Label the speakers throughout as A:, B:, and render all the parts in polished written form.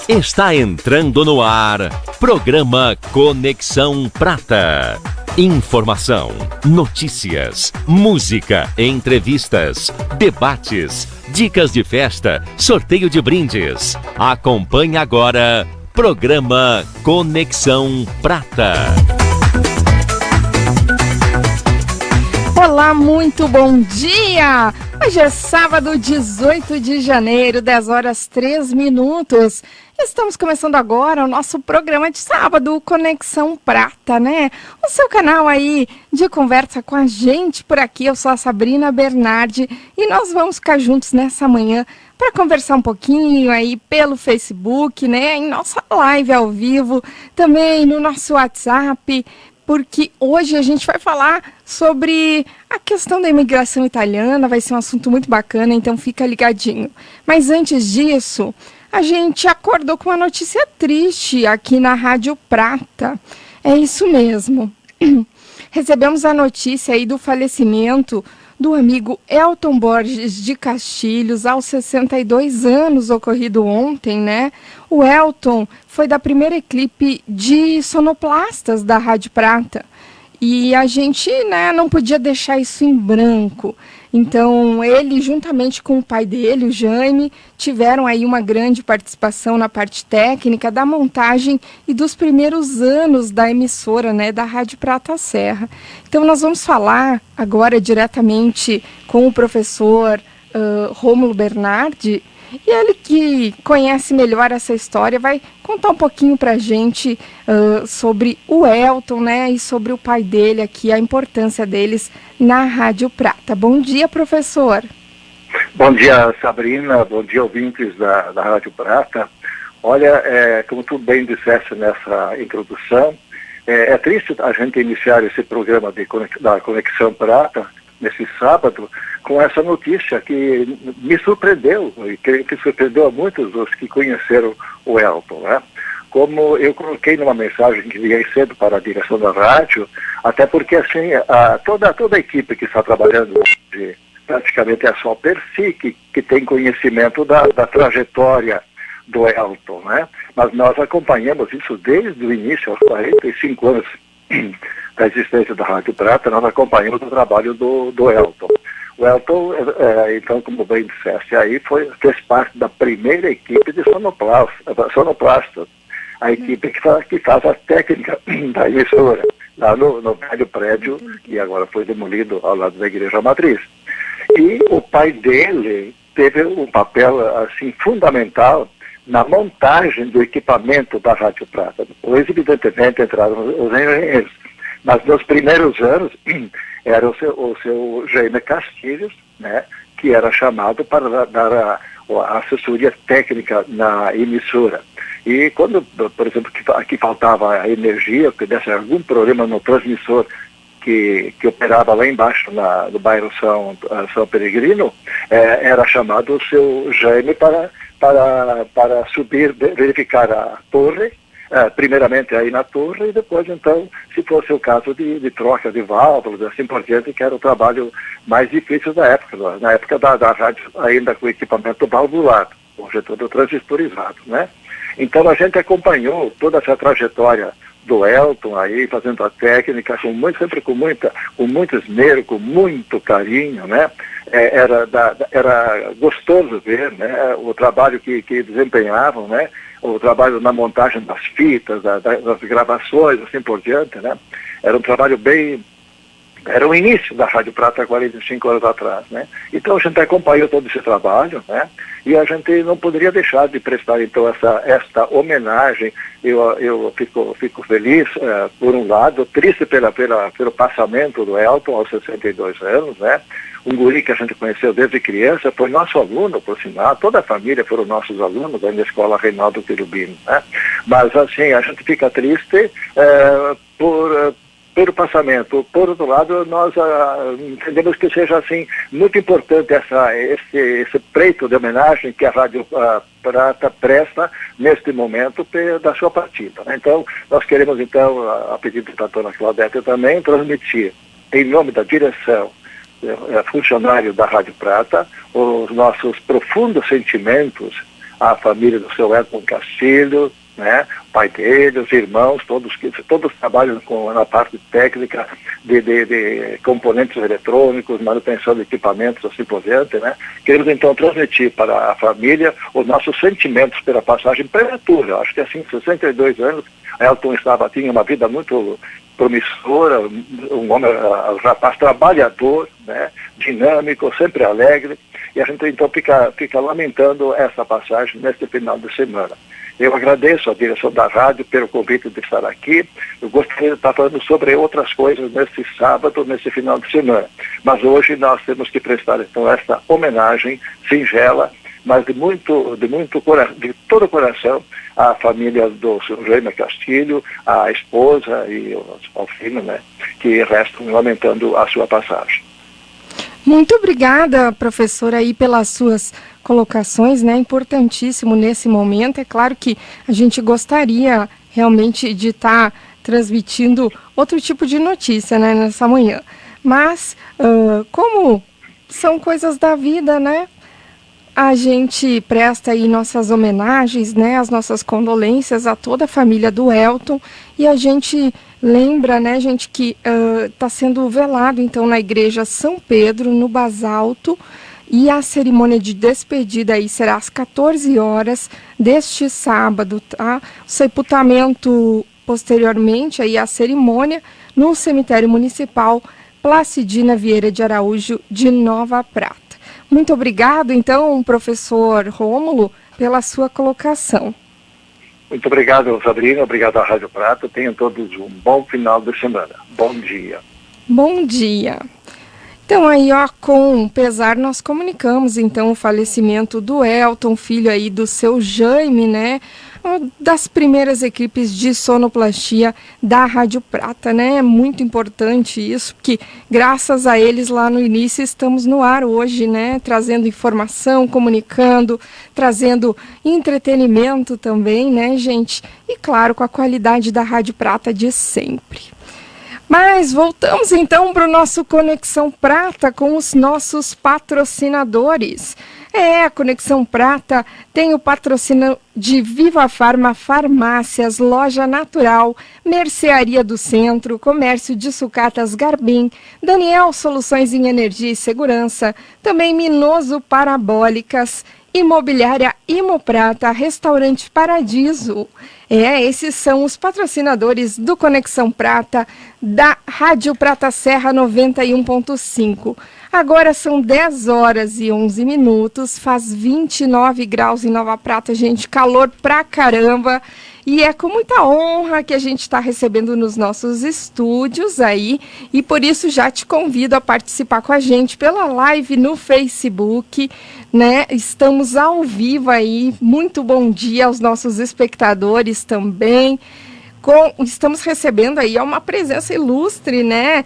A: Está entrando no ar, programa Conexão Prata. Informação, notícias, música, entrevistas, debates, dicas de festa, sorteio de brindes. Acompanhe agora, programa Conexão Prata.
B: Olá, muito bom dia! Hoje é sábado, 18 de janeiro, 10 horas 3 minutos. Estamos começando agora o nosso programa de sábado, Conexão Prata, né? O seu canal aí de conversa com a gente por aqui. Eu sou a Sabrina Bernardi e nós vamos ficar juntos nessa manhã para conversar um pouquinho aí pelo Facebook, né? Em nossa live ao vivo, também no nosso WhatsApp, porque hoje a gente vai falar sobre a questão da imigração italiana, vai ser um assunto muito bacana, então fica ligadinho. Mas antes disso, a gente acordou com uma notícia triste aqui na Rádio Prata. É isso mesmo. Recebemos a notícia aí do falecimento do amigo Elton Borges de Castilhos, aos 62 anos, ocorrido ontem, né? O Elton foi da primeira equipe de sonoplastas da Rádio Prata. E a gente, né, não podia deixar isso em branco. Então, ele, juntamente com o pai dele, o Jaime, tiveram aí uma grande participação na parte técnica da montagem e dos primeiros anos da emissora, né, da Rádio Prata Serra. Então, nós vamos falar agora diretamente com o professor Rômulo Bernardi, e ele que conhece melhor essa história vai contar um pouquinho para a gente sobre o Elton, né, e sobre o pai dele aqui, a importância deles na Rádio Prata. Bom dia, professor.
C: Bom dia, Sabrina. Bom dia, ouvintes da Rádio Prata. Olha, como tu bem disseste nessa introdução, é triste a gente iniciar esse programa da Conexão Prata nesse sábado com essa notícia que me surpreendeu, e que surpreendeu a muitos dos que conheceram o Elton, né? Como eu coloquei numa mensagem que liguei cedo para a direção da rádio, até porque assim, toda a equipe que está trabalhando hoje, praticamente é só o Percy que tem conhecimento da trajetória do Elton, né? Mas nós acompanhamos isso desde o início, aos 45 anos da existência da Rádio Prata, nós acompanhamos o trabalho do Elton. O Elton, então, como bem disseste, aí fez parte da primeira equipe de sonoplastas, a equipe que faz a técnica da emissora, lá no velho prédio, que agora foi demolido ao lado da Igreja Matriz. E o pai dele teve um papel, assim, fundamental na montagem do equipamento da Rádio Prata. Depois, evidentemente, entraram os engenheiros. Mas nos primeiros anos era o seu Jaime Castilhos, né, que era chamado para dar a assessoria técnica na emissora. E quando, por exemplo, que faltava a energia, que desse algum problema no transmissor que operava lá embaixo no bairro São Peregrino, era chamado o seu Jaime para subir, verificar a torre, primeiramente aí na torre, e depois então, se fosse o caso de troca de válvulas, assim por diante, que era o trabalho mais difícil da época, na época da rádio ainda com equipamento valvulado, hoje é todo transistorizado, né? Então a gente acompanhou toda essa trajetória do Elton aí, fazendo a técnica, sempre com muito esmero, com muito carinho, né? Era gostoso ver, né, o trabalho que desempenhavam, né? O trabalho na montagem das fitas, das gravações, assim por diante, né? Era um trabalho era o início da Rádio Prata há 45 anos atrás, né? Então a gente acompanhou todo esse trabalho, né? E a gente não poderia deixar de prestar então esta homenagem. Eu fico feliz, por um lado, triste pelo passamento do Elton aos 62 anos, né? Um guri que a gente conheceu desde criança, foi nosso aluno, por sinal, toda a família foram nossos alunos aí na escola Reinaldo Querubino, né? Mas assim, a gente fica triste pelo passamento. Por outro lado, nós entendemos que seja assim muito importante esse preito de homenagem que a Rádio Prata presta neste momento da sua partida, né? Então, nós queremos então, a pedido da dona Claudete também, transmitir em nome da direção, funcionário da Rádio Prata, os nossos profundos sentimentos a família do seu Elton Castilho, né, o pai dele, os irmãos, todos trabalham na parte técnica de componentes eletrônicos, manutenção de equipamentos, assim por diante, né. Queremos então transmitir para a família os nossos sentimentos pela passagem prematura. Acho que assim, 62 anos, Elton tinha uma vida muito promissora, um homem, um rapaz trabalhador, né, dinâmico, sempre alegre, e a gente então fica lamentando essa passagem neste final de semana. Eu agradeço a direção da rádio pelo convite de estar aqui. Eu gostaria de estar falando sobre outras coisas nesse sábado, nesse final de semana. Mas hoje nós temos que prestar então esta homenagem singela, mas de todo o coração, à família do Sr. Jaime Castilho, à esposa e ao filho, né, que restam lamentando a sua passagem.
B: Muito obrigada, professora, aí pelas suas colocações, né? Importantíssimo nesse momento. É claro que a gente gostaria realmente de estar transmitindo outro tipo de notícia, né, nessa manhã. Mas, como são coisas da vida, né? A gente presta aí nossas homenagens, né, as nossas condolências a toda a família do Elton, e a gente lembra, né, gente, que está sendo velado, então, na igreja São Pedro, no Basalto, e a cerimônia de despedida aí será às 14 horas deste sábado, tá? O sepultamento posteriormente aí a cerimônia no cemitério municipal Placidina Vieira de Araújo de Nova Prata. Muito obrigado, então, professor Rômulo, pela sua colocação.
C: Muito obrigado, Sabrina. Obrigado à Rádio Prata. Tenham todos um bom final de semana. Bom dia.
B: Bom dia. Então, aí, ó, com pesar, nós comunicamos, então, o falecimento do Elton, filho aí do seu Jaime, né? Das primeiras equipes de sonoplastia da Rádio Prata, né? É muito importante isso, porque graças a eles lá no início estamos no ar hoje, né? Trazendo informação, comunicando, trazendo entretenimento também, né, gente? E claro, com a qualidade da Rádio Prata de sempre. Mas voltamos então para o nosso Conexão Prata com os nossos patrocinadores. A Conexão Prata tem o patrocínio de Viva Farma Farmácias, Loja Natural, Mercearia do Centro, Comércio de Sucatas Garbim, Daniel Soluções em Energia e Segurança, também Minoso Parabólicas, Imobiliária Imoprata, Restaurante Paradiso. Esses são os patrocinadores do Conexão Prata, da Rádio Prata Serra 91.5. Agora são 10 horas e 11 minutos, faz 29 graus em Nova Prata, gente, calor pra caramba. E é com muita honra que a gente está recebendo nos nossos estúdios aí, e por isso já te convido a participar com a gente pela live no Facebook, né? Estamos ao vivo aí, muito bom dia aos nossos espectadores também. Estamos recebendo aí uma presença ilustre, né?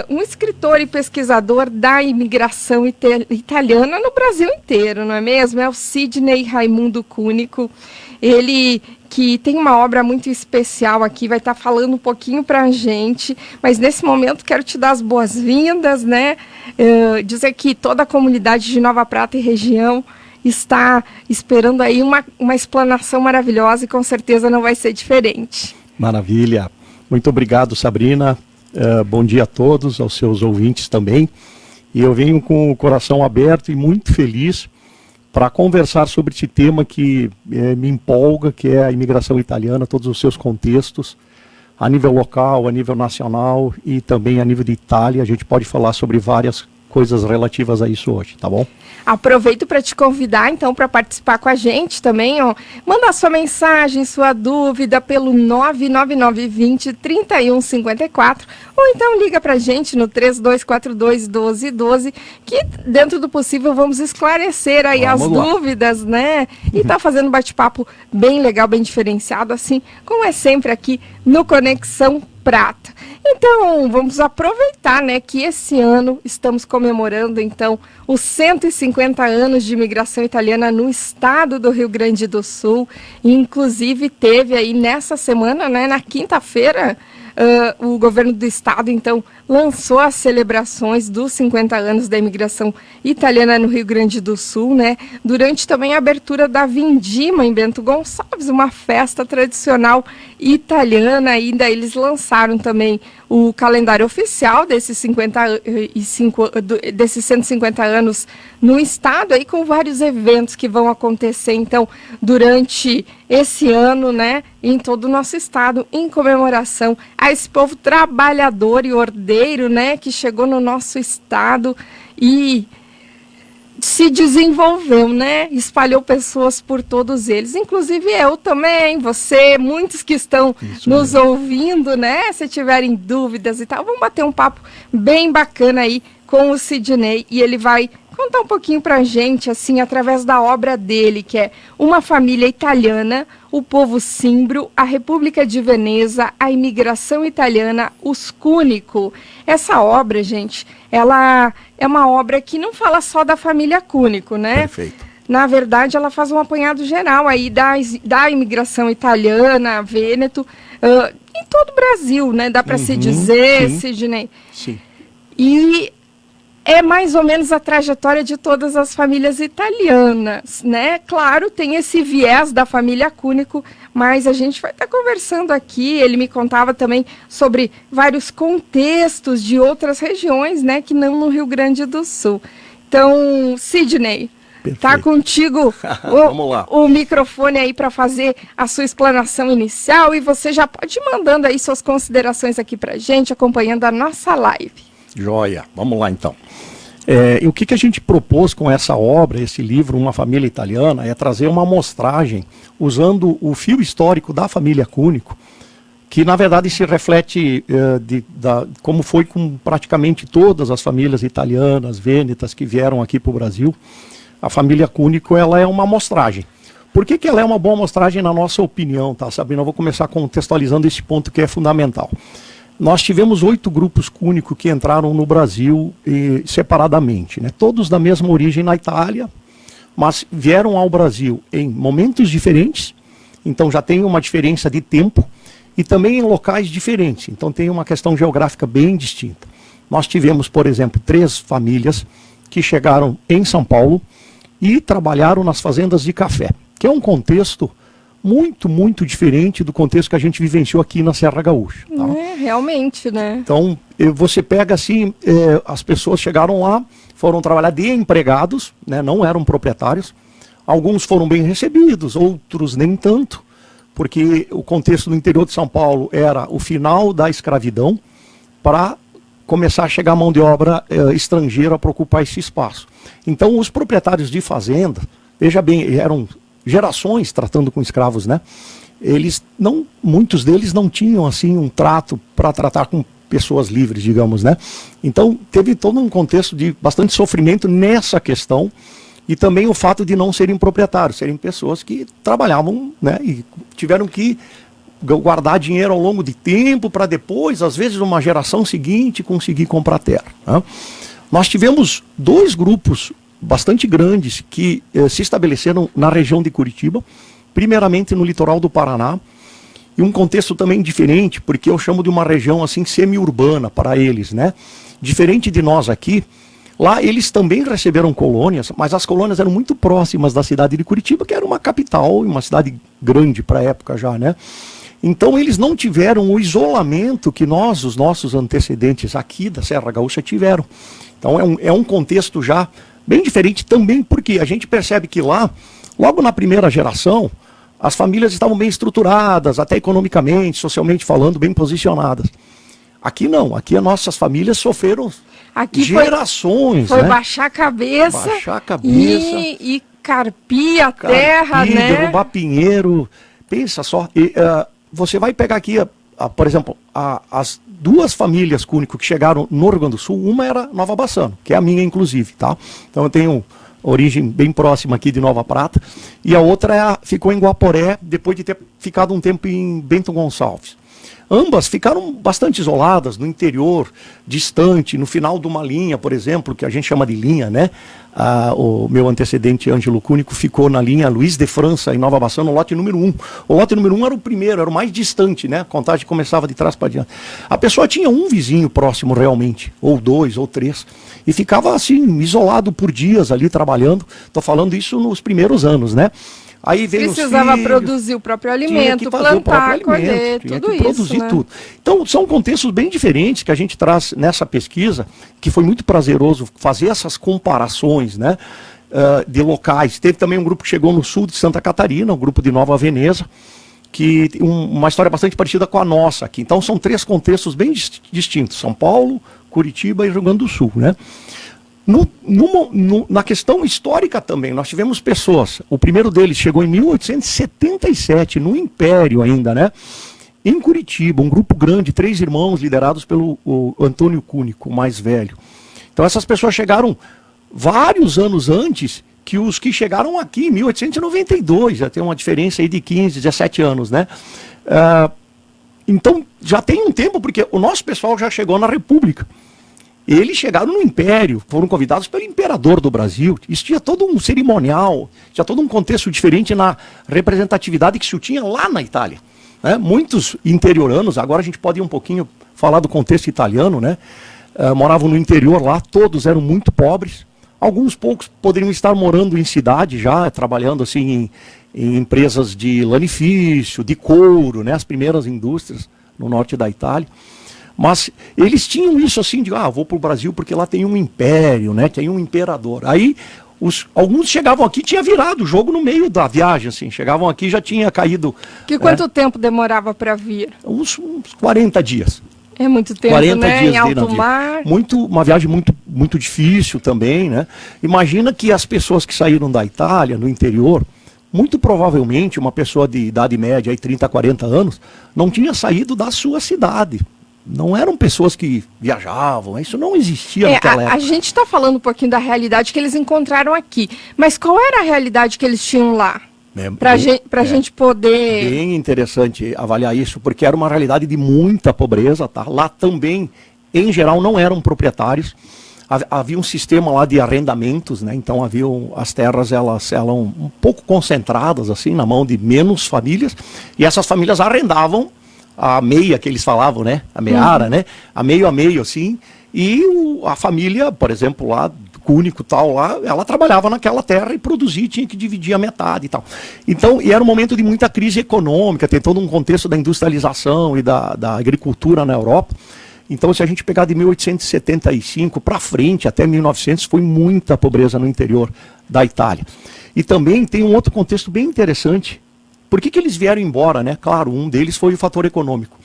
B: Um escritor e pesquisador da imigração italiana no Brasil inteiro, não é mesmo? É o Sidney Raimundo Cúnico. Ele que tem uma obra muito especial aqui, vai estar falando um pouquinho para a gente, mas nesse momento quero te dar as boas-vindas, né? Dizer que toda a comunidade de Nova Prata e região está esperando aí uma explanação maravilhosa e com certeza não vai ser diferente.
D: Maravilha. Muito obrigado, Sabrina. Bom dia a todos, aos seus ouvintes também. E eu venho com o coração aberto e muito feliz para conversar sobre esse tema que me empolga, que é a imigração italiana, todos os seus contextos, a nível local, a nível nacional e também a nível de Itália. A gente pode falar sobre várias coisas relativas a isso hoje, tá bom?
B: Aproveito para te convidar, então, para participar com a gente também, ó. Manda sua mensagem, sua dúvida pelo 99920-3154 ou então liga para a gente no 3242-1212, que dentro do possível vamos esclarecer aí as dúvidas, né? E tá fazendo um bate-papo bem legal, bem diferenciado, assim como é sempre aqui no Conexão Prata. Então, vamos aproveitar, né, que esse ano estamos comemorando, então, os 150 anos de imigração italiana no estado do Rio Grande do Sul. E, inclusive, teve aí nessa semana, né, na quinta-feira, o governo do estado, então, lançou as celebrações dos 50 anos da imigração italiana no Rio Grande do Sul, né? Durante também a abertura da Vindima em Bento Gonçalves, uma festa tradicional italiana. Ainda eles lançaram também o calendário oficial desses 150 anos no estado, aí com vários eventos que vão acontecer, então, durante esse ano, né, em todo o nosso estado, em comemoração a esse povo trabalhador e ordeiro, né, que chegou no nosso estado e se desenvolveu, né, espalhou pessoas por todos eles, inclusive eu também, você, muitos que estão nos ouvindo, né, se tiverem dúvidas e tal, vamos bater um papo bem bacana aí com o Sidney, e ele vai contar um pouquinho pra gente, assim, através da obra dele, que é Uma Família Italiana, O Povo Cimbro, a República de Veneza, a Imigração Italiana, Os Cúnico. Essa obra, gente, ela é uma obra que não fala só da família Cúnico, né?
D: Perfeito.
B: Na verdade, ela faz um apanhado geral aí da imigração italiana, Vêneto, em todo o Brasil, né? Dá para se dizer,
D: sim.
B: Sidney?
D: Sim.
B: E é mais ou menos a trajetória de todas as famílias italianas, né? Claro, tem esse viés da família Cúnico, mas a gente vai estar conversando aqui, ele me contava também sobre vários contextos de outras regiões, né, que não no Rio Grande do Sul. Então, Sidney, tá contigo
D: Vamos lá.
B: o microfone aí para fazer a sua explanação inicial, e você já pode ir mandando aí suas considerações aqui pra gente, acompanhando a nossa live.
D: Joia, vamos lá então. E o que a gente propôs com essa obra, esse livro, Uma Família Italiana, é trazer uma amostragem usando o fio histórico da família Cúnico, que na verdade se reflete como foi com praticamente todas as famílias italianas, vênetas que vieram aqui para o Brasil. A família Cúnico, ela é uma amostragem. Por que ela é uma boa amostragem na nossa opinião, tá, Sabrina? Eu vou começar contextualizando esse ponto que é fundamental. Nós tivemos 8 grupos cúnicos que entraram no Brasil separadamente, né? Todos da mesma origem na Itália, mas vieram ao Brasil em momentos diferentes, então já tem uma diferença de tempo, e também em locais diferentes, então tem uma questão geográfica bem distinta. Nós tivemos, por exemplo, 3 famílias que chegaram em São Paulo e trabalharam nas fazendas de café, que é um contexto muito, muito diferente do contexto que a gente vivenciou aqui na Serra Gaúcha. Tá?
B: Realmente, né?
D: Então, você pega assim, as pessoas chegaram lá, foram trabalhar de empregados, né, não eram proprietários. Alguns foram bem recebidos, outros nem tanto, porque o contexto do interior de São Paulo era o final da escravidão para começar a chegar mão de obra estrangeira para ocupar esse espaço. Então, os proprietários de fazenda, veja bem, eram gerações tratando com escravos, né? Muitos deles não tinham assim um trato para tratar com pessoas livres, digamos, né? Então teve todo um contexto de bastante sofrimento nessa questão, e também o fato de não serem proprietários, serem pessoas que trabalhavam, né? E tiveram que guardar dinheiro ao longo de tempo para depois, às vezes numa geração seguinte, conseguir comprar terra, né? Nós tivemos 2 grupos bastante grandes que se estabeleceram na região de Curitiba, primeiramente no litoral do Paraná, e um contexto também diferente, porque eu chamo de uma região assim semi-urbana para eles, né? Diferente de nós aqui, lá eles também receberam colônias, mas as colônias eram muito próximas da cidade de Curitiba, que era uma capital e uma cidade grande para a época já, né? Então eles não tiveram o isolamento que nós, os nossos antecedentes aqui da Serra Gaúcha, tiveram. Então é um contexto já bem diferente também, porque a gente percebe que lá, logo na primeira geração, as famílias estavam bem estruturadas, até economicamente, socialmente falando, bem posicionadas. Aqui não, aqui as nossas famílias sofreram gerações.
B: Foi
D: né?
B: baixar a cabeça, e carpir a terra, né?
D: Derrubar pinheiro. Pensa só, você vai pegar aqui, por exemplo, as 2 famílias Cúnico que chegaram no Rio Grande do Sul, uma era Nova Bassano, que é a minha inclusive, tá? Então eu tenho origem bem próxima aqui de Nova Prata, e a outra ficou em Guaporé, depois de ter ficado um tempo em Bento Gonçalves. Ambas ficaram bastante isoladas no interior, distante, no final de uma linha, por exemplo, que a gente chama de linha, né? O meu antecedente, Ângelo Cúnico, ficou na linha Luiz de França, em Nova Bassano, no lote número 1. O lote número 1 era o primeiro, era o mais distante, né? A contagem começava de trás para diante. A pessoa tinha um vizinho próximo realmente, ou 2, ou 3, e ficava assim, isolado por dias ali trabalhando. Estou falando isso nos primeiros anos, né? Aí veio
B: precisava produzir o próprio alimento, plantar, colher, tudo isso, produzir, né? Tudo.
D: Então, são contextos bem diferentes que a gente traz nessa pesquisa, que foi muito prazeroso fazer essas comparações, né, de locais. Teve também um grupo que chegou no sul de Santa Catarina, um grupo de Nova Veneza, que tem uma história bastante parecida com a nossa aqui. Então, são 3 contextos bem distintos: São Paulo, Curitiba e Rio Grande do Sul, né? Na questão histórica também, nós tivemos pessoas, o primeiro deles chegou em 1877, no Império ainda, né? Em Curitiba, um grupo grande, 3 irmãos liderados pelo Antônio Cúnico, o mais velho. Então essas pessoas chegaram vários anos antes que os que chegaram aqui, em 1892, já tem uma diferença aí de 15, 17 anos, né? Então já tem um tempo, porque o nosso pessoal já chegou na República. Eles chegaram no Império, foram convidados pelo imperador do Brasil. Isso tinha todo um cerimonial, tinha todo um contexto diferente na representatividade que se tinha lá na Itália, né? Muitos interioranos, agora a gente pode ir um pouquinho falar do contexto italiano, né? Moravam no interior lá, todos eram muito pobres. Alguns poucos poderiam estar morando em cidade já, trabalhando assim em empresas de lanifício, de couro, né? As primeiras indústrias no norte da Itália. Mas eles tinham isso assim, de, vou para o Brasil porque lá tem um império, né? Tem um imperador. Aí alguns chegavam aqui, tinha virado o jogo no meio da viagem, assim. Chegavam aqui, já tinha caído...
B: Quanto tempo demorava para vir?
D: Uns 40 dias.
B: É muito tempo,
D: 40
B: né?
D: dias
B: em alto mar.
D: Uma viagem muito difícil também, né? Imagina que as pessoas que saíram da Itália, no interior, muito provavelmente uma pessoa de idade média, aí 30, 40 anos, não tinha saído da sua cidade. Não eram pessoas que viajavam, isso não existia naquela época.
B: A gente está falando um pouquinho da realidade que eles encontraram aqui, mas qual era a realidade que eles tinham lá? Para a gente poder...
D: Bem interessante avaliar isso, porque era uma realidade de muita pobreza, tá? Lá também, em geral, não eram proprietários. Havia um sistema lá de arrendamentos, né? Então as terras elas eram um pouco concentradas assim na mão de menos famílias, e essas famílias arrendavam a meia que eles falavam, né? A meara, né? A meio, assim. E a família, por exemplo, lá, Cúnico tal, lá, ela trabalhava naquela terra e produzia, tinha que dividir a metade e tal. Então, e era um momento de muita crise econômica, tem todo um contexto da industrialização e da agricultura na Europa. Então, se a gente pegar de 1875 para frente, até 1900, foi muita pobreza no interior da Itália. E também tem um outro contexto bem interessante. Por que eles vieram embora, né? Claro, um deles foi o fator econômico.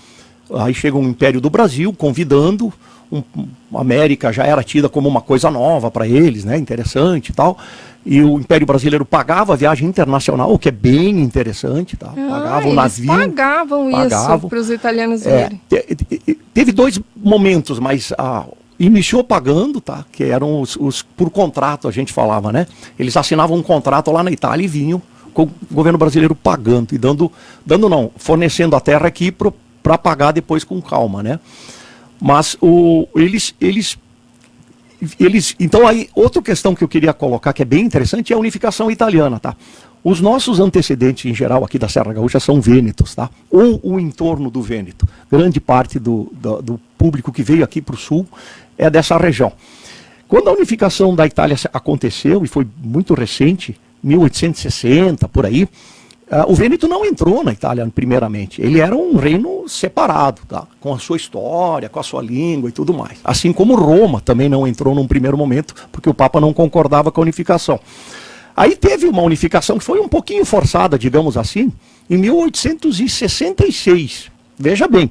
D: Aí chega um Império do Brasil convidando, a América já era tida como uma coisa nova para eles, né? Interessante e tal. E o Império Brasileiro pagava a viagem internacional, o que é bem interessante, tá? Pagava o navio.
B: Pagavam isso para os italianos verem.
D: Teve 2 momentos, mas iniciou pagando, tá? Que eram os por contrato, a gente falava, né? Eles assinavam um contrato lá na Itália e vinham com o governo brasileiro pagando e fornecendo a terra aqui para pagar depois com calma, né? Mas então aí, outra questão que eu queria colocar, que é bem interessante, é a unificação italiana, tá? Os nossos antecedentes, em geral, aqui da Serra Gaúcha, são vênetos, tá? Ou o entorno do Vêneto. Grande parte do público que veio aqui para o sul é dessa região. Quando a unificação da Itália aconteceu, e foi muito recente, 1860, por aí, o Vêneto não entrou na Itália primeiramente. Ele era um reino separado, tá? Com a sua história, com a sua língua e tudo mais. Assim como Roma também não entrou num primeiro momento, porque o Papa não concordava com a unificação. Aí teve uma unificação que foi um pouquinho forçada, digamos assim, em 1866. Veja bem,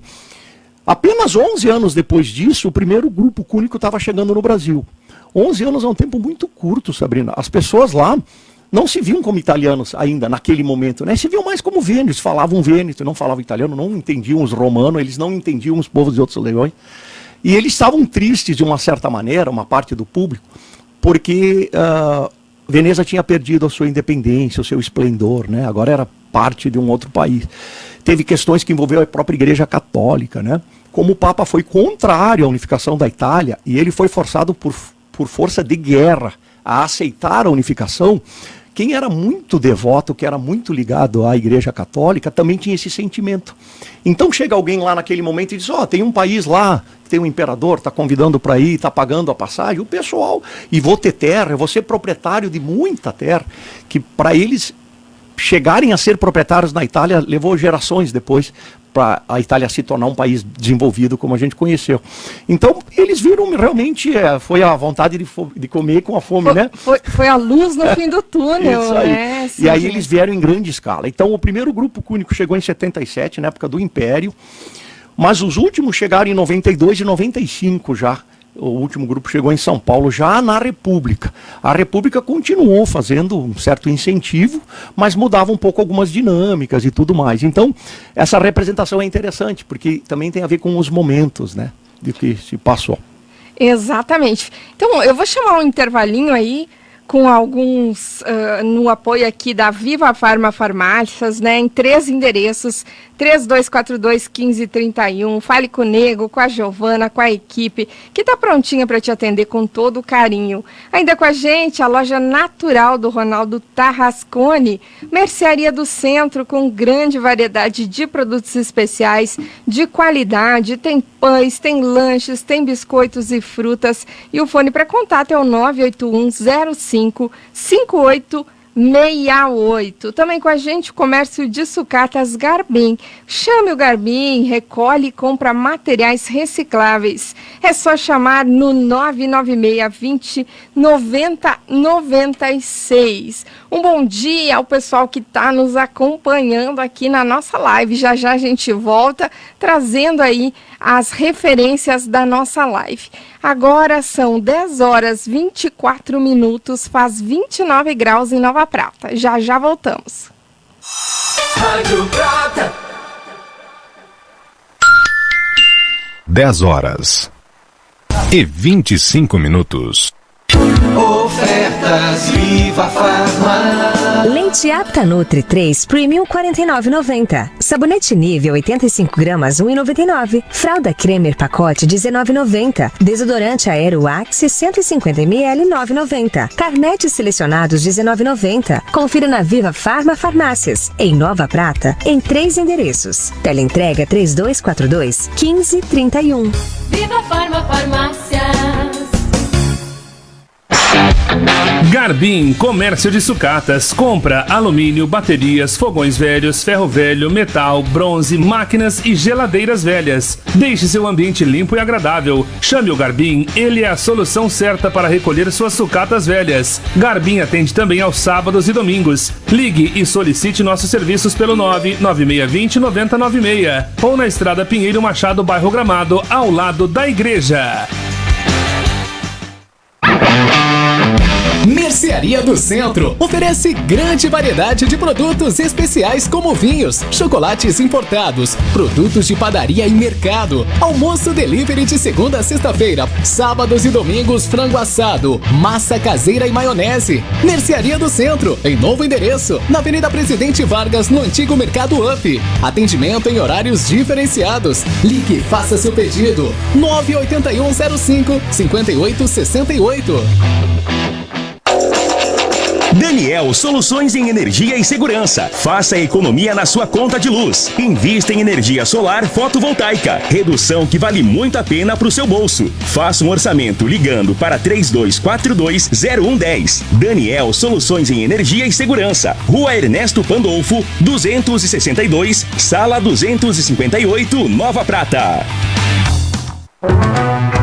D: apenas 11 anos depois disso, o primeiro grupo cúnico estava chegando no Brasil. 11 anos é um tempo muito curto, Sabrina. As pessoas lá não se viam como italianos ainda naquele momento, né? Se viam mais como vênetos, falavam vêneto, não falavam italiano, não entendiam os romanos, eles não entendiam os povos de outros leões. E eles estavam tristes de uma certa maneira, uma parte do público, porque Veneza tinha perdido a sua independência, o seu esplendor, né? Agora era parte de um outro país. teve questões que envolveram a própria Igreja Católica, né? Como o Papa foi contrário à unificação da Itália e ele foi forçado por força de guerra a aceitar a unificação, quem era muito devoto, que era muito ligado à Igreja Católica, também tinha esse sentimento. Então chega alguém lá naquele momento e diz, tem um país lá, tem um imperador, está convidando para ir, está pagando a passagem, o pessoal, e vou ter terra, eu vou ser proprietário de muita terra, que para eles chegarem a ser proprietários na Itália levou gerações depois, para a Itália se tornar um país desenvolvido como a gente conheceu. Então, eles viram realmente, foi a vontade de comer com a fome, né?
B: Foi a luz no fim do túnel.
D: Isso aí.
B: Né?
D: E aí eles vieram em grande escala. Então, o primeiro grupo cúnico chegou em 77, na época do Império, mas os últimos chegaram em 92 e 95 já. O último grupo chegou em São Paulo, já na República. A República continuou fazendo um certo incentivo, mas mudava um pouco algumas dinâmicas e tudo mais. Então, essa representação é interessante, porque também tem a ver com os momentos, né, de que se passou.
B: Exatamente. Então, eu vou chamar um intervalinho aí, com alguns, no apoio aqui da Viva Farma Farmácias, né, em 3 endereços, 3242-1531, fale com o Nego, com a Giovana, com a equipe, que está prontinha para te atender com todo o carinho. Ainda com a gente, a loja natural do Ronaldo Tarrascone, mercearia do centro, com grande variedade de produtos especiais, de qualidade, tem pães, tem lanches, tem biscoitos e frutas, e o fone para contato é o 981055868. Também com a gente o comércio de sucatas Garbim. Chame o Garbim, recolhe e compra materiais recicláveis. É só chamar no 996-20-9096. Um bom dia ao pessoal que está nos acompanhando aqui na nossa live. Já já a gente volta trazendo aí as referências da nossa live. Agora são 10 horas 24 minutos, faz 29 graus em Nova Prata. Já já voltamos.
A: Rádio Prata. 10 horas e 25 minutos.
E: Ofertas Viva Farma.
F: Leite Apta Nutri 3 Premium 49,90. Sabonete nível 85 gramas 1,99. Fralda Cremer pacote 19,90. Desodorante Aero Axe 150 ml 9,90. Carnetes selecionados 19,90. Confira na Viva Farma Farmácias, em Nova Prata, em 3 endereços. Teleentrega 3242-1531.
G: Viva Farma Farmácias.
H: Garbim Comércio de Sucatas. Compra alumínio, baterias, fogões velhos, ferro velho, metal, bronze, máquinas e geladeiras velhas. Deixe seu ambiente limpo e agradável. Chame o Garbim, ele é a solução certa para recolher suas sucatas velhas. Garbim atende também aos sábados e domingos. Ligue e solicite nossos serviços pelo 99620-9096 ou na Estrada Pinheiro Machado, bairro Gramado, ao lado da igreja.
I: Mercearia do Centro oferece grande variedade de produtos especiais como vinhos, chocolates importados, produtos de padaria e mercado, almoço delivery de segunda a sexta-feira, sábados e domingos frango assado, massa caseira e maionese. Mercearia do Centro, em novo endereço, na Avenida Presidente Vargas, no antigo Mercado Up. Atendimento em horários diferenciados. Ligue e faça seu pedido. 98105-5868.
J: Daniel Soluções em Energia e Segurança. Faça economia na sua conta de luz. Invista em energia solar fotovoltaica. Redução que vale muito a pena para o seu bolso. Faça um orçamento ligando para 3242-0110. Daniel Soluções em Energia e Segurança. Rua Ernesto Pandolfo, 262, Sala 258, Nova Prata.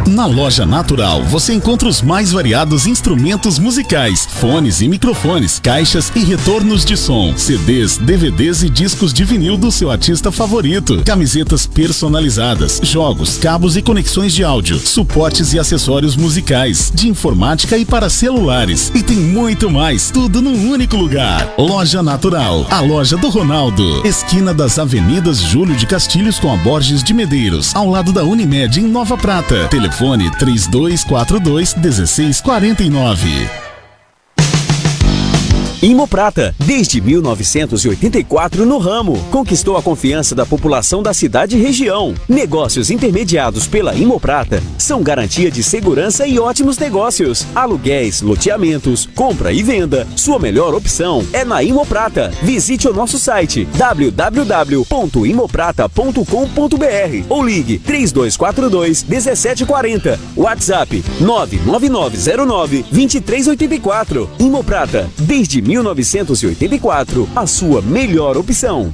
K: Na Loja Natural, você encontra os mais variados instrumentos musicais, fones e microfones, caixas e retornos de som, CDs, DVDs e discos de vinil do seu artista favorito, camisetas personalizadas, jogos, cabos e conexões de áudio, suportes e acessórios musicais, de informática e para celulares. E tem muito mais, tudo num único lugar. Loja Natural, a loja do Ronaldo, esquina das Avenidas Júlio de Castilhos com a Borges de Medeiros, ao lado da Unimed em Nova Prata. Telefone 3242-1649.
L: Imoprata, desde 1984 no ramo, conquistou a confiança da população da cidade e região. Negócios intermediados pela Imoprata são garantia de segurança e ótimos negócios. Aluguéis, loteamentos, compra e venda. Sua melhor opção é na Imoprata. Visite o nosso site www.imoprata.com.br ou ligue 3242-1740. WhatsApp 99909-2384. Imoprata, desde 1984, a sua melhor opção.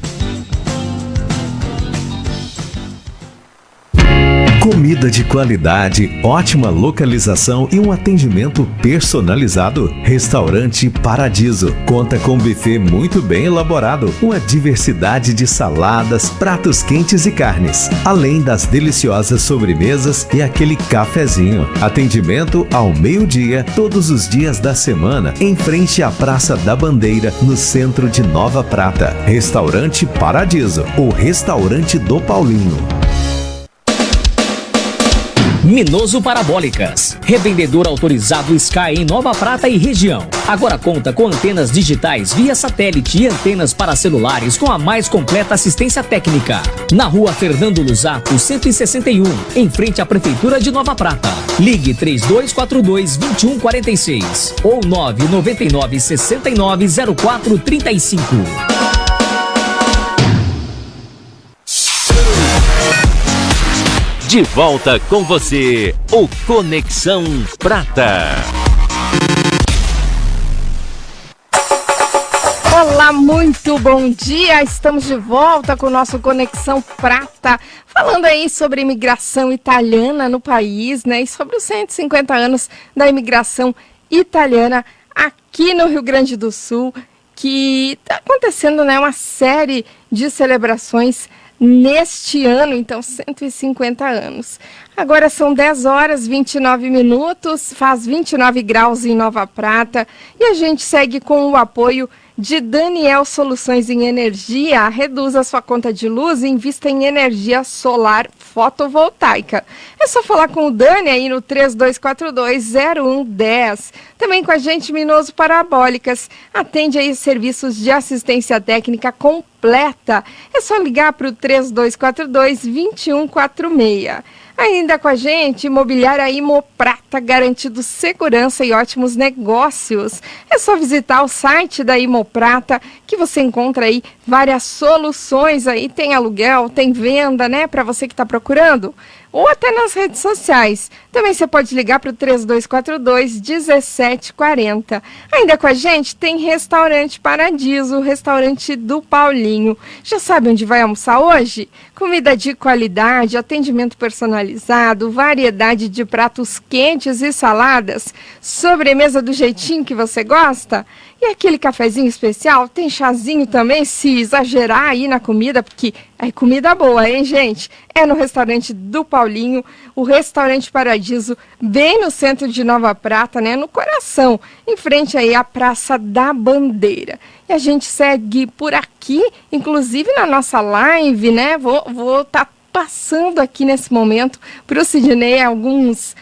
A: Comida de qualidade, ótima localização e um atendimento personalizado. Restaurante Paradiso conta com um buffet muito bem elaborado, uma diversidade de saladas, pratos quentes e carnes, além das deliciosas sobremesas e aquele cafezinho. Atendimento ao meio-dia, todos os dias da semana, em frente à Praça da Bandeira, no centro de Nova Prata. Restaurante Paradiso, o restaurante do Paulinho.
M: Minoso Parabólicas, revendedor autorizado Sky em Nova Prata e região. Agora conta com antenas digitais via satélite e antenas para celulares com a mais completa assistência técnica. Na rua Fernando Luzato, 161, em frente à Prefeitura de Nova Prata. Ligue 3242-2146 ou 999-690435.
N: De volta com você, o Conexão Prata.
B: Olá, muito bom dia! Estamos de volta com o nosso Conexão Prata, falando aí sobre imigração italiana no país, né? E sobre os 150 anos da imigração italiana aqui no Rio Grande do Sul, que está acontecendo, né, uma série de celebrações neste ano, então 150 anos. Agora são 10 horas 29 minutos, faz 29 graus em Nova Prata e a gente segue com o apoio de Daniel Soluções em Energia. Reduza a sua conta de luz e invista em energia solar fotovoltaica. É só falar com o Dani aí no 3242-0110. Também com a gente, Minoso Parabólicas. Atende aí serviços de assistência técnica completa. É só ligar para o 3242-2146. Ainda com a gente, Imobiliária Imoprata, garantindo segurança e ótimos negócios. É só visitar o site da Imoprata, que você encontra aí várias soluções aí. Tem aluguel, tem venda, né, para você que está procurando. Ou até nas redes sociais. Também você pode ligar para o 3242-1740. Ainda com a gente tem Restaurante Paradiso, o restaurante do Paulinho. Já sabe onde vai almoçar hoje? Comida de qualidade, atendimento personalizado, variedade de pratos quentes e saladas, sobremesa do jeitinho que você gosta. E aquele cafezinho especial, tem chazinho também, se exagerar aí na comida, porque é comida boa, hein, gente? É no restaurante do Paulinho, o Restaurante Paradiso, bem no centro de Nova Prata, né? No coração, em frente aí à Praça da Bandeira. E a gente segue por aqui, inclusive na nossa live, né? Vou estar passando aqui nesse momento para o Sidney algumas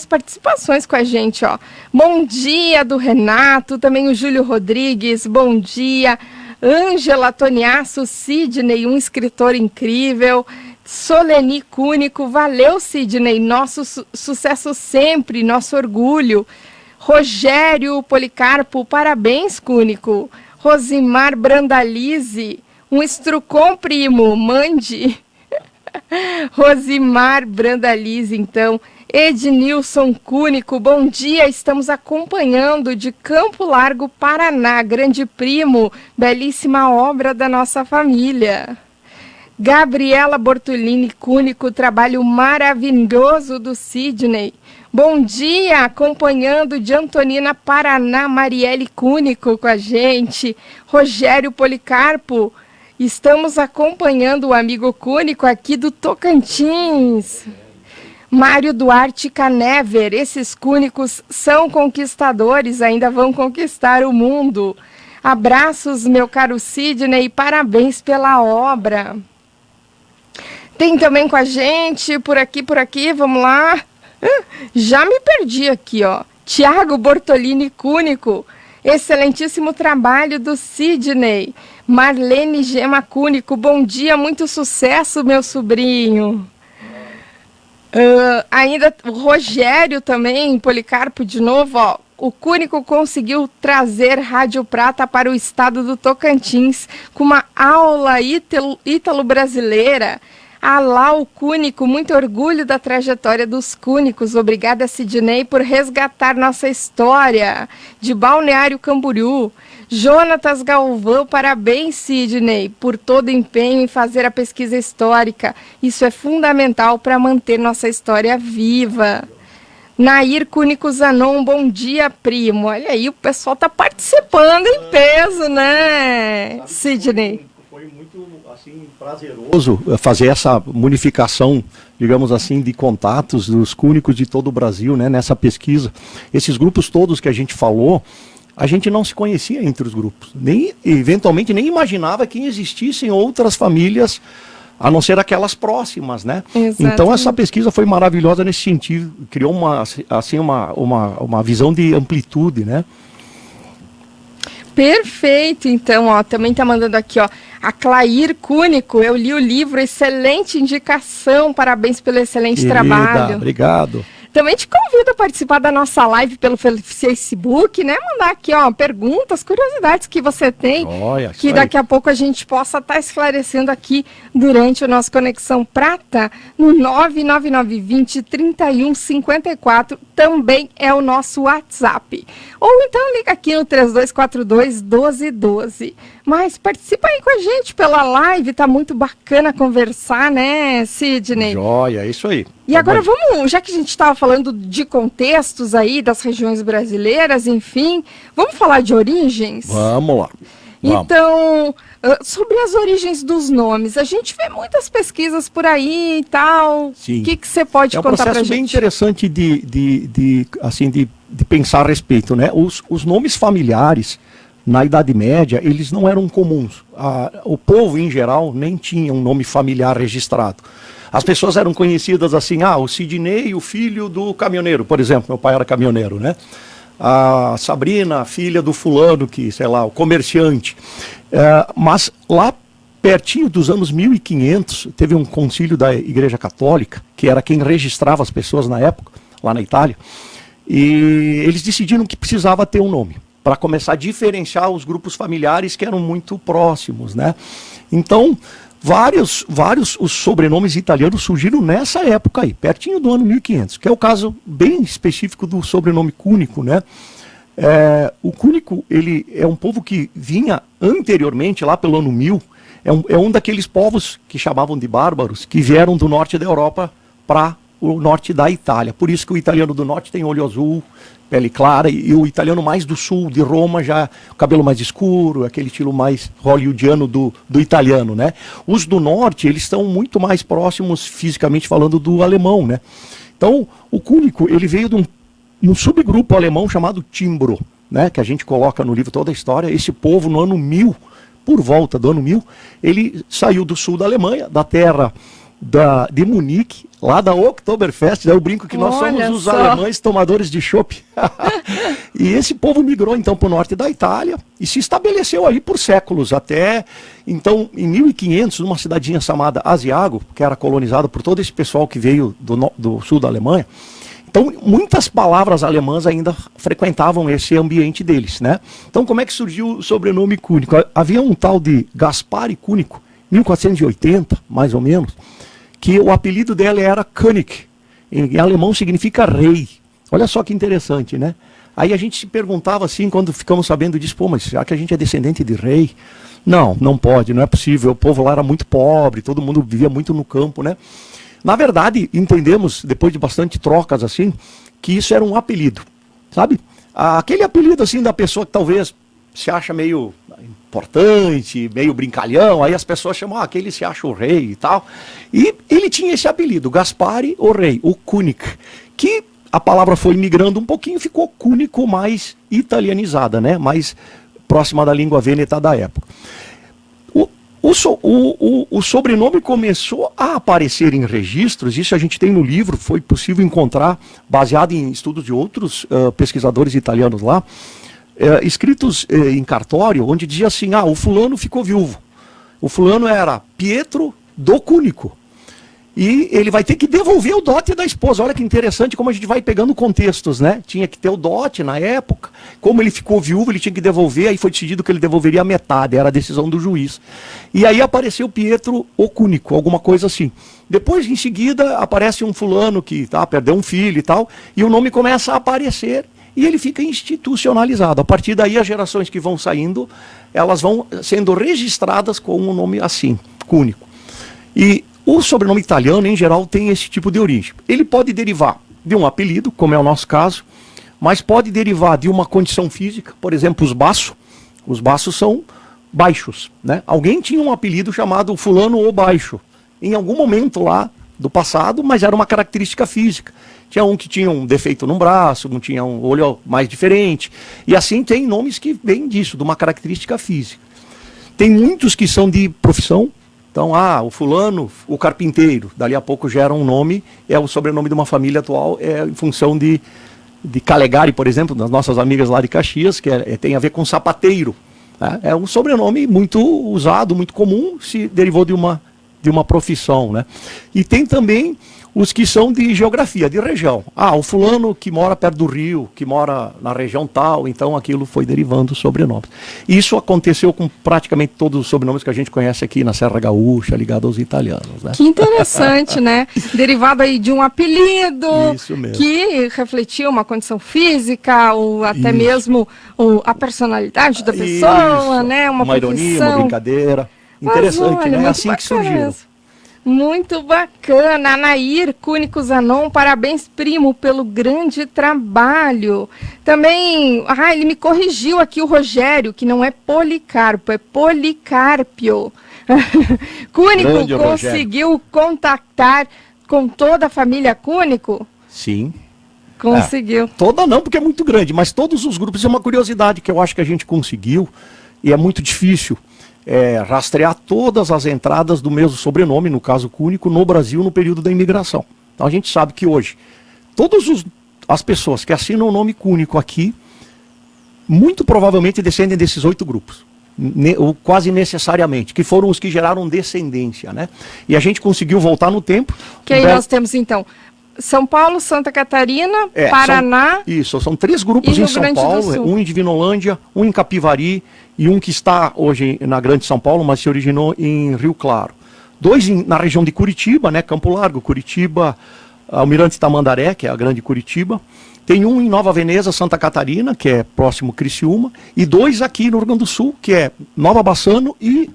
B: participações com a gente, ó. Bom dia do Renato, também o Júlio Rodrigues, bom dia. Ângela Toniasso, Sidney, um escritor incrível. Soleni Cúnico, valeu, Sidney, nosso sucesso sempre, nosso orgulho. Rogério Policarpo, parabéns, Cúnico. Rosimar Brandalize, um estrucom, primo, mande. Rosimar Brandalize, então. Ednilson Cúnico, bom dia, estamos acompanhando de Campo Largo, Paraná, grande primo, belíssima obra da nossa família. Gabriela Bortolini Cúnico, trabalho maravilhoso do Sidney. Bom dia, acompanhando de Antonina, Paraná, Marielle Cúnico com a gente. Rogério Policarpo, estamos acompanhando o amigo Cúnico aqui do Tocantins. Mário Duarte Canever, esses cúnicos são conquistadores, ainda vão conquistar o mundo. Abraços, meu caro Sidney, parabéns pela obra. Tem também com a gente, por aqui, vamos lá. Já me perdi aqui, ó. Tiago Bortolini Cúnico, Excelentíssimo trabalho do Sidney. Marlene Gema Cúnico, bom dia, muito sucesso, meu sobrinho. Ainda o Rogério também, Policarpo de novo, ó. O Cúnico conseguiu trazer Rádio Prata para o estado do Tocantins com uma aula ítalo-brasileira. Alá o Cúnico, muito orgulho da trajetória dos Cúnicos. Obrigada, Sidney, por resgatar nossa história de Balneário Camboriú. Jonatas Galvão, parabéns, Sidney, por todo o empenho em fazer a pesquisa histórica. Isso é fundamental para manter nossa história viva. Nair Cúnico Zanon, bom dia, primo. Olha aí, o pessoal está participando em peso, né, Sidney?
D: Foi muito, assim, prazeroso fazer essa unificação, digamos assim, de contatos dos cúnicos de todo o Brasil, né, nessa pesquisa. Esses grupos todos que a gente falou, a gente não se conhecia entre os grupos. Eventualmente, nem imaginava que existissem outras famílias a não ser aquelas próximas, né? Exatamente. Então essa pesquisa foi maravilhosa nesse sentido, criou uma visão de amplitude, né?
B: Perfeito, então, ó, também tá mandando aqui, ó, a Clair Cúnico, eu li o livro, excelente indicação, parabéns pelo excelente trabalho.
D: Obrigado.
B: Também te convido a participar da nossa live pelo Facebook, né? Mandar aqui, ó, perguntas, curiosidades que você tem, que daqui a pouco a gente possa estar esclarecendo aqui durante o nosso Conexão Prata, no 99920-3154, também é o nosso WhatsApp. Ou então liga aqui no 3242-1212. Mas participa aí com a gente pela live, tá muito bacana conversar, né, Sidney?
D: Joia, é isso aí.
B: E agora vamos, já que a gente estava falando de contextos aí, das regiões brasileiras, enfim, vamos falar de origens?
D: Vamos lá.
B: Então, sobre as origens dos nomes, a gente vê muitas pesquisas por aí e tal.
D: Sim.
B: O que você pode contar pra gente?
D: É um processo bem interessante de pensar a respeito, né? Os nomes familiares, na Idade Média, eles não eram comuns. O povo, em geral, nem tinha um nome familiar registrado. As pessoas eram conhecidas assim, o Sidney, o filho do caminhoneiro, por exemplo, meu pai era caminhoneiro, né? A Sabrina, filha do fulano, que, sei lá, o comerciante. Mas lá pertinho dos anos 1500, teve um concílio da Igreja Católica, que era quem registrava as pessoas na época, lá na Itália, e eles decidiram que precisava ter um nome, para começar a diferenciar os grupos familiares que eram muito próximos, né? Então, vários os sobrenomes italianos surgiram nessa época aí, pertinho do ano 1500, que é o caso bem específico do sobrenome Cúnico, né? O Cúnico, ele é um povo que vinha anteriormente, lá pelo ano 1000, é um daqueles povos que chamavam de bárbaros, que vieram do norte da Europa para o norte da Itália. Por isso que o italiano do norte tem olho azul, pele clara, e o italiano mais do sul, de Roma, já o cabelo mais escuro, aquele estilo mais hollywoodiano do italiano, né? Os do norte, eles estão muito mais próximos, fisicamente falando, do alemão, né? Então, o Cúnico, ele veio de um subgrupo alemão chamado Timbro, né? Que a gente coloca no livro toda a história. Esse povo, no ano 1000, por volta do ano 1000, ele saiu do sul da Alemanha, da terra de Munique, lá da Oktoberfest, eu brinco que nós somos os alemães tomadores de chopp. E esse povo migrou então para o norte da Itália e se estabeleceu aí por séculos, até então em 1500, numa cidadinha chamada Asiago, que era colonizada por todo esse pessoal que veio do sul da Alemanha. Então muitas palavras alemãs ainda frequentavam esse ambiente deles, né? Então como é que surgiu o sobrenome Cúnico? Havia um tal de Gaspari Cúnico, 1480, mais ou menos, que o apelido dela era König, em alemão significa rei. Olha só que interessante, né? Aí a gente se perguntava assim, quando ficamos sabendo disso, mas será que a gente é descendente de rei? Não, não pode, não é possível, o povo lá era muito pobre, todo mundo vivia muito no campo, né? Na verdade, entendemos, depois de bastante trocas assim, que isso era um apelido, sabe? Aquele apelido assim da pessoa que talvez se acha meio importante, meio brincalhão, aí as pessoas chamam, aquele se acha o rei e tal. E ele tinha esse apelido, Gaspari, o rei, o König, que a palavra foi migrando um pouquinho, ficou Cúnico mais italianizada, né? Mais próxima da língua vêneta da época. O sobrenome começou a aparecer em registros, isso a gente tem no livro, foi possível encontrar, baseado em estudos de outros pesquisadores italianos lá, escritos em cartório, onde dizia assim, o fulano ficou viúvo. O fulano era Pietro do Cúnico. E ele vai ter que devolver o dote da esposa. Olha que interessante como a gente vai pegando contextos, né? Tinha que ter o dote na época. Como ele ficou viúvo, ele tinha que devolver. Aí foi decidido que ele devolveria a metade. Era a decisão do juiz. E aí apareceu Pietro o Cúnico, alguma coisa assim. Depois, em seguida, aparece um fulano que perdeu um filho e tal. E o nome começa a aparecer. E ele fica institucionalizado. A partir daí, as gerações que vão saindo, elas vão sendo registradas com um nome assim, Cúnico. E o sobrenome italiano, em geral, tem esse tipo de origem. Ele pode derivar de um apelido, como é o nosso caso, mas pode derivar de uma condição física, por exemplo, os baços. Os baços são baixos, né? Alguém tinha um apelido chamado fulano ou baixo, em algum momento lá do passado, mas era uma característica física. Tinha um que tinha um defeito no braço, um tinha um olho mais diferente, e assim tem nomes que vêm disso, de uma característica física. Tem muitos que são de profissão. Então, o fulano, o carpinteiro, dali a pouco gera um nome, é o sobrenome de uma família atual, em função de Calegari, por exemplo, das nossas amigas lá de Caxias, que tem a ver com sapateiro. Né? É um sobrenome muito usado, muito comum, se derivou de uma profissão. Né? E tem também os que são de geografia, de região. O fulano que mora perto do rio, que mora na região tal, então aquilo foi derivando sobrenomes. Isso aconteceu com praticamente todos os sobrenomes que a gente conhece aqui na Serra Gaúcha, ligado aos italianos. Né?
B: Que interessante, né? Derivado aí de um apelido que refletia uma condição física, ou até mesmo a personalidade da pessoa, né? Uma
D: ironia, uma brincadeira. Interessante, né? É assim que surgiu.
B: Muito bacana. Anair Cúnico Zanon, parabéns, primo, pelo grande trabalho. Também, ele me corrigiu aqui, o Rogério, que não é Policarpo, é Policárpio. Cúnico conseguiu contactar com toda a família Cúnico?
D: Sim.
B: Conseguiu.
D: Toda não, porque é muito grande, mas todos os grupos. É uma curiosidade que eu acho que a gente conseguiu, e é muito difícil. Rastrear todas as entradas do mesmo sobrenome, no caso Cúnico, no Brasil no período da imigração. Então a gente sabe que hoje, todas as pessoas que assinam o nome Cúnico aqui, muito provavelmente descendem desses 8 grupos, ou quase necessariamente, que foram os que geraram descendência, né? E a gente conseguiu voltar no tempo.
B: Que aí nós temos então São Paulo, Santa Catarina, Paraná.
D: São 3 grupos em São Paulo, um em Divinolândia, um em Capivari e um que está hoje na Grande São Paulo, mas se originou em Rio Claro. 2 na região de Curitiba, né, Campo Largo, Curitiba, Almirante Tamandaré, que é a Grande Curitiba. Tem um em Nova Veneza, Santa Catarina, que é próximo Criciúma, e 2 aqui no Rio Grande do Sul, que é Nova Bassano e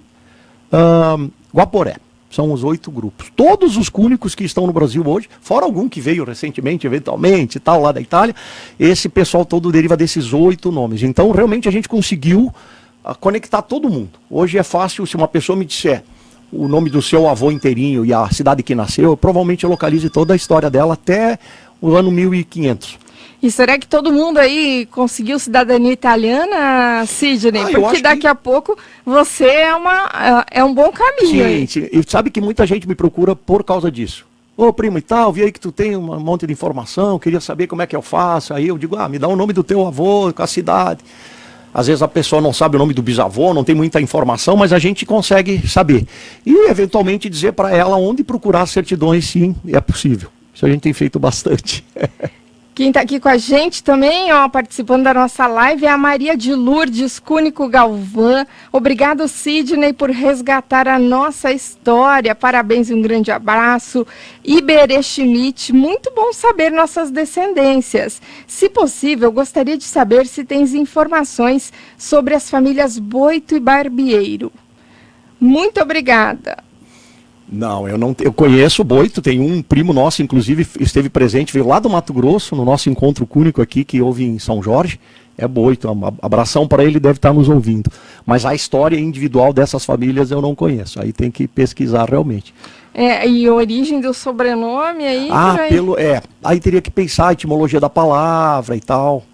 D: Guaporé. São os 8 grupos. Todos os cúnicos que estão no Brasil hoje, fora algum que veio recentemente, eventualmente, tal, lá da Itália, esse pessoal todo deriva desses 8 nomes. Então, realmente, a gente conseguiu conectar todo mundo. Hoje é fácil, se uma pessoa me disser o nome do seu avô inteirinho e a cidade que nasceu, provavelmente eu localize toda a história dela até o ano 1500.
B: E será que todo mundo aí conseguiu cidadania italiana, Sidney? Porque daqui a pouco você é um bom caminho.
D: Sim, e sabe que muita gente me procura por causa disso. Ô primo e tal, vi aí que tu tem um monte de informação, queria saber como é que eu faço. Aí eu digo, me dá o nome do teu avô, com a cidade. Às vezes a pessoa não sabe o nome do bisavô, não tem muita informação, mas a gente consegue saber. E eventualmente dizer para ela onde procurar certidões, sim, é possível. Isso a gente tem feito bastante.
B: Quem está aqui com a gente também, participando da nossa live, é a Maria de Lourdes Cúnico Galvão. Obrigado, Sidney, por resgatar a nossa história. Parabéns e um grande abraço. Iberê Schmidt, muito bom saber nossas descendências. Se possível, gostaria de saber se tens informações sobre as famílias Boito e Barbeiro. Muito obrigada.
D: Não, eu conheço o Boito, tem um primo nosso, inclusive, esteve presente, veio lá do Mato Grosso, no nosso encontro cúnico aqui, que houve em São Jorge, é Boito, um abração para ele, deve estar nos ouvindo. Mas a história individual dessas famílias eu não conheço, aí tem que pesquisar realmente.
B: E a origem do sobrenome aí?
D: Aí teria que pensar a etimologia da palavra e tal,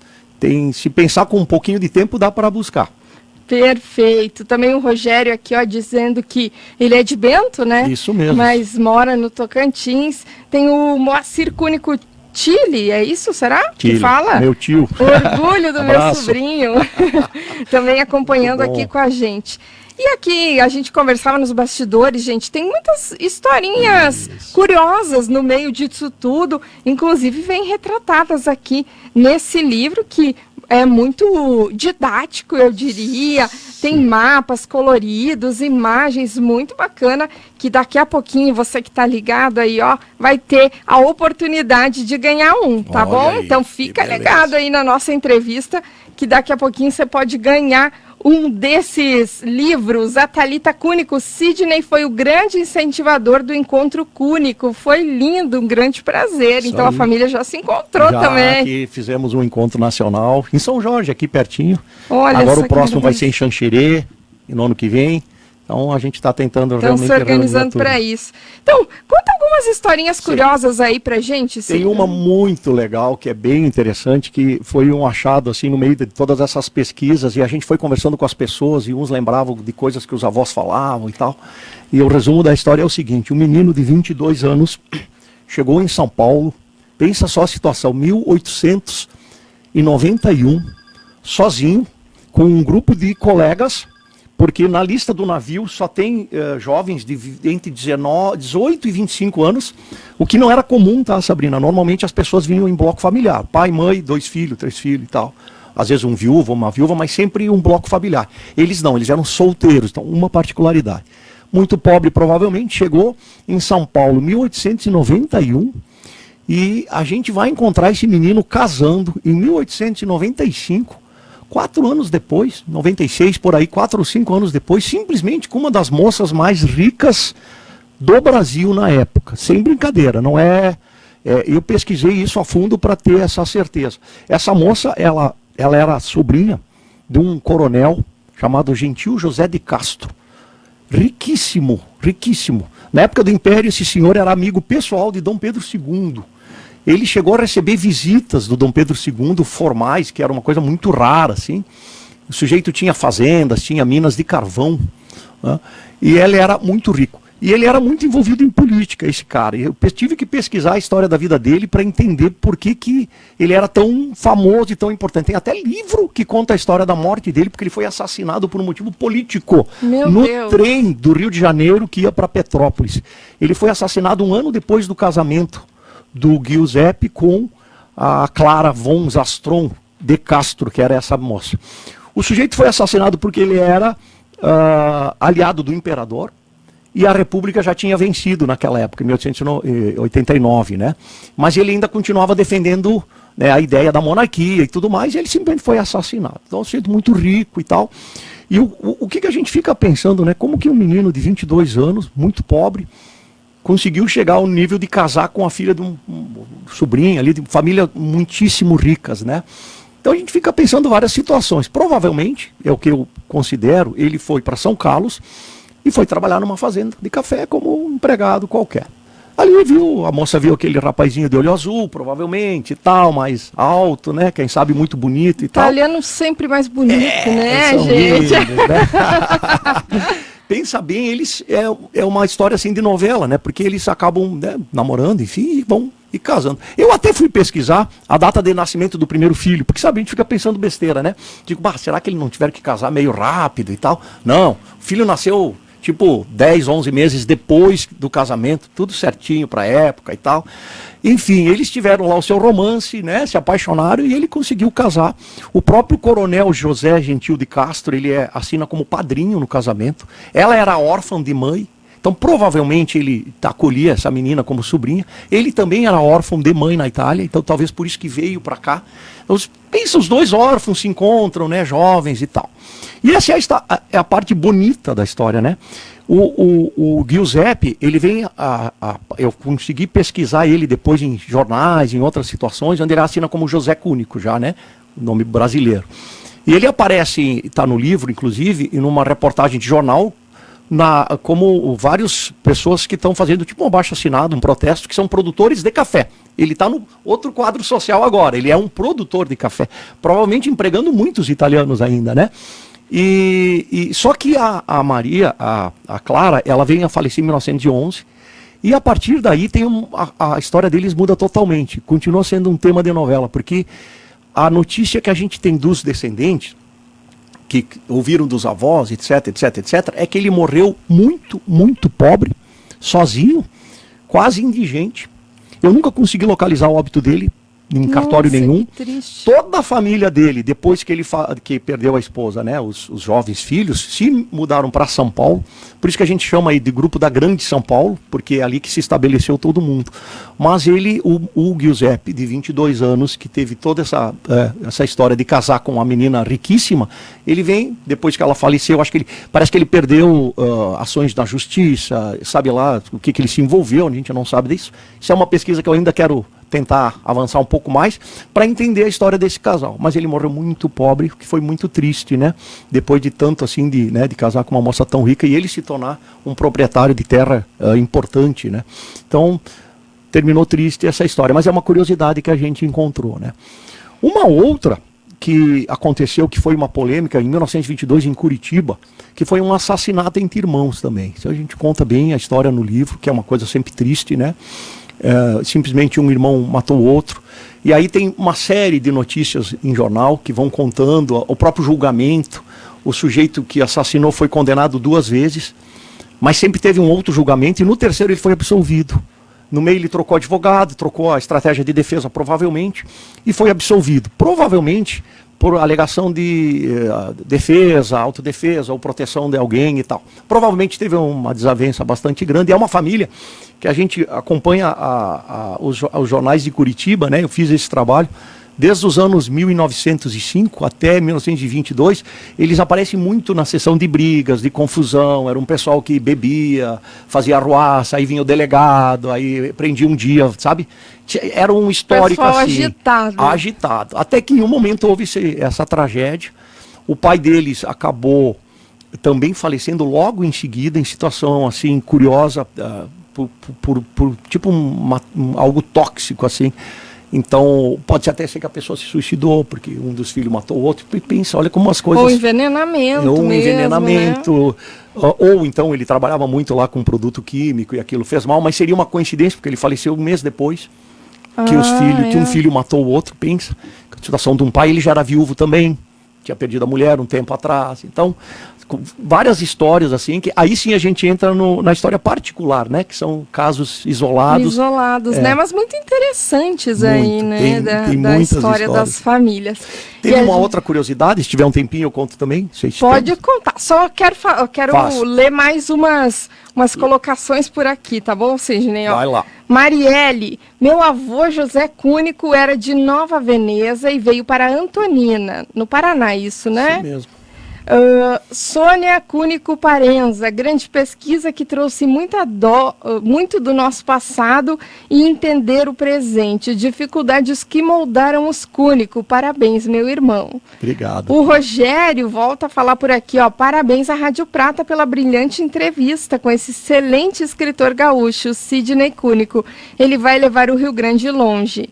D: se pensar com um pouquinho de tempo dá para buscar.
B: Perfeito. Também o Rogério aqui, dizendo que ele é de Bento, né?
D: Isso mesmo.
B: Mas mora no Tocantins. Tem o Moacir Cúnico Chile, é isso, será?
D: Chile,
B: que fala?
D: meu tio.
B: Orgulho do meu sobrinho, também acompanhando aqui com a gente. E aqui, a gente conversava nos bastidores, gente, tem muitas historinhas curiosas no meio disso tudo, inclusive vem retratadas aqui nesse livro que é muito didático, eu diria, tem mapas coloridos, imagens muito bacana, que daqui a pouquinho você que está ligado aí, ó, vai ter a oportunidade de ganhar um, tá
D: Olha
B: bom?
D: aí,
B: Então fica ligado aí na nossa entrevista, que daqui a pouquinho você pode ganhar um desses livros. A Thalita Cúnico, Sidney foi o grande incentivador do Encontro Cúnico. Foi lindo, um grande prazer.
D: Isso
B: então
D: aí.
B: a família já se encontrou
D: já
B: também.
D: Aqui fizemos um encontro nacional em São Jorge, aqui pertinho.
B: Olha,
D: agora o próximo vai ser em Xanxerê, no ano que vem. Então a gente está tentando
B: realmente se organizando para isso. Então, conta algumas historinhas curiosas aí pra gente.
D: Tem uma muito legal, que é bem interessante, que foi um achado assim no meio de todas essas pesquisas, e a gente foi conversando com as pessoas, e uns lembravam de coisas que os avós falavam e tal. E o resumo da história é o seguinte: um menino de 22 anos chegou em São Paulo, pensa só a situação, 1891, sozinho, com um grupo de colegas, porque na lista do navio só tem jovens entre 18 e 25 anos, o que não era comum, tá, Sabrina? Normalmente as pessoas vinham em bloco familiar, pai, mãe, 2 filhos, 3 filhos e tal. Às vezes um viúvo, uma viúva, mas sempre um bloco familiar. Eles não, eles eram solteiros, então uma particularidade. Muito pobre provavelmente, chegou em São Paulo em 1891, e a gente vai encontrar esse menino casando em 1895, 4 anos depois, 96 por aí, 4 ou 5 anos depois, simplesmente com uma das moças mais ricas do Brasil na época. Sem brincadeira, não é... eu pesquisei isso a fundo para ter essa certeza. Essa moça, ela era sobrinha de um coronel chamado Gentil José de Castro. Riquíssimo, riquíssimo. Na época do Império, esse senhor era amigo pessoal de Dom Pedro II. Ele chegou a receber visitas do Dom Pedro II formais, que era uma coisa muito rara, assim. O sujeito tinha fazendas, tinha minas de carvão, né? E ele era muito rico. E ele era muito envolvido em política, esse cara. Eu tive que pesquisar a história da vida dele para entender por que ele era tão famoso e tão importante. Tem até livro que conta a história da morte dele, porque ele foi assassinado por um motivo político. No trem do Rio de Janeiro que ia para Petrópolis. Ele foi assassinado 1 ano depois do casamento do Giuseppe com a Clara von Zastron de Castro, que era essa moça. O sujeito foi assassinado porque ele era aliado do imperador, e a República já tinha vencido naquela época, em 1889, né? Mas ele ainda continuava defendendo, né, a ideia da monarquia e tudo mais, e ele simplesmente foi assassinado. Então, um sujeito muito rico e tal. E o que a gente fica pensando, né? Como que um menino de 22 anos, muito pobre, conseguiu chegar ao nível de casar com a filha de um sobrinho ali, de família muitíssimo ricas, né? Então a gente fica pensando várias situações. Provavelmente, é o que eu considero, ele foi para São Carlos e foi trabalhar numa fazenda de café como um empregado qualquer. Ali a moça viu aquele rapazinho de olho azul, provavelmente, e tal, mais alto, né? Quem sabe muito bonito e tal.
B: Italiano sempre mais bonito, né, gente?
D: Lindos, né? Pensa bem, eles é uma história assim de novela, né? Porque eles acabam, né, namorando, enfim, e vão e casando. Eu até fui pesquisar a data de nascimento do primeiro filho, porque sabe, a gente fica pensando besteira, né? Digo, será que ele não tiver que casar meio rápido e tal? Não, o filho nasceu tipo 10, 11 meses depois do casamento, tudo certinho para a época e tal. Enfim, eles tiveram lá o seu romance, né, se apaixonaram e ele conseguiu casar. O próprio coronel José Gentil de Castro, ele assina como padrinho no casamento. Ela era órfã de mãe, então provavelmente ele acolhia essa menina como sobrinha. Ele também era órfão de mãe na Itália, então talvez por isso que veio para cá. Então, pensa, os dois órfãos se encontram, né, jovens e tal. E essa é a parte bonita da história, né? O Giuseppe, ele vem eu consegui pesquisar ele depois em jornais, em outras situações, onde ele assina como José Cúnico já, né? O nome brasileiro. E ele aparece, está no livro, inclusive, em uma reportagem de jornal, como várias pessoas que estão fazendo tipo um abaixo-assinado, um protesto, que são produtores de café. Ele está no outro quadro social agora, ele é um produtor de café, provavelmente empregando muitos italianos ainda, né? Só que a Maria, a Clara, ela veio a falecer em 1911, E a partir daí a história deles muda totalmente. Continua sendo um tema de novela, porque a notícia que a gente tem dos descendentes, que ouviram dos avós, etc, é que ele morreu muito, muito pobre, sozinho, quase indigente. Eu nunca consegui localizar o óbito dele em cartório nenhum. Toda a família dele, depois que ele que perdeu a esposa, né, os jovens filhos, se mudaram para São Paulo. Por isso que a gente chama aí de grupo da Grande São Paulo, porque é ali que se estabeleceu todo mundo. Mas ele, o Giuseppe, de 22 anos, que teve toda essa história de casar com uma menina riquíssima, ele vem, depois que ela faleceu, parece que ele perdeu ações da justiça, sabe lá o que ele se envolveu, a gente não sabe disso. Isso é uma pesquisa que eu ainda quero tentar avançar um pouco mais para entender a história desse casal. Mas ele morreu muito pobre, o que foi muito triste, né? Depois de tanto assim de casar com uma moça tão rica e ele se tornar um proprietário de terra importante, né? Então terminou triste essa história, mas é uma curiosidade que a gente encontrou, né? Uma outra que aconteceu, que foi uma polêmica em 1922 em Curitiba, que foi um assassinato entre irmãos também. Isso a gente conta bem a história no livro, que é uma coisa sempre triste, né? Simplesmente um irmão matou o outro. E aí tem uma série de notícias em jornal que vão contando o próprio julgamento. O sujeito que assassinou foi condenado 2 vezes, mas sempre teve um outro julgamento, e no terceiro ele foi absolvido. No meio ele trocou advogado, trocou a estratégia de defesa provavelmente, e foi absolvido. Provavelmente por alegação de defesa, autodefesa ou proteção de alguém e tal. Provavelmente teve uma desavença bastante grande. É uma família que a gente acompanha os jornais de Curitiba, né? Eu fiz esse trabalho. Desde os anos 1905 até 1922, eles aparecem muito na sessão de brigas, de confusão. Era um pessoal que bebia, fazia arruaça, aí vinha o delegado, aí prendia um dia, sabe? Era um histórico assim, agitado. Até que em um momento houve essa tragédia. O pai deles acabou também falecendo logo em seguida, em situação assim curiosa, por tipo algo tóxico assim. Então, pode até ser que a pessoa se suicidou, porque um dos filhos matou o outro, e pensa, olha como as coisas...
B: Ou envenenamento
D: né? Ou então ele trabalhava muito lá com produto químico e aquilo fez mal, mas seria uma coincidência, porque ele faleceu um mês depois que um filho matou o outro, pensa. A situação de um pai, ele já era viúvo também, tinha perdido a mulher um tempo atrás, então... várias histórias assim, que aí sim a gente entra na história particular, né, que são casos isolados,
B: né, mas muito interessantes aí, né, da história das famílias.
D: Tem uma outra curiosidade, se tiver um tempinho eu conto também.
B: Pode contar, só quero ler mais umas colocações por aqui, tá bom, Sidney?
D: Vai lá.
B: Marielle, meu avô José Cúnico era de Nova Veneza e veio para Antonina, no Paraná, isso, né?
D: Isso mesmo.
B: Sônia Cúnico Parenza, grande pesquisa que trouxe muito do nosso passado e entender o presente, dificuldades que moldaram os Cúnico. Parabéns, meu irmão.
D: Obrigado.
B: O Rogério volta a falar por aqui, ó, parabéns à Rádio Prata pela brilhante entrevista com esse excelente escritor gaúcho, Sidney Cúnico. Ele vai levar o Rio Grande longe.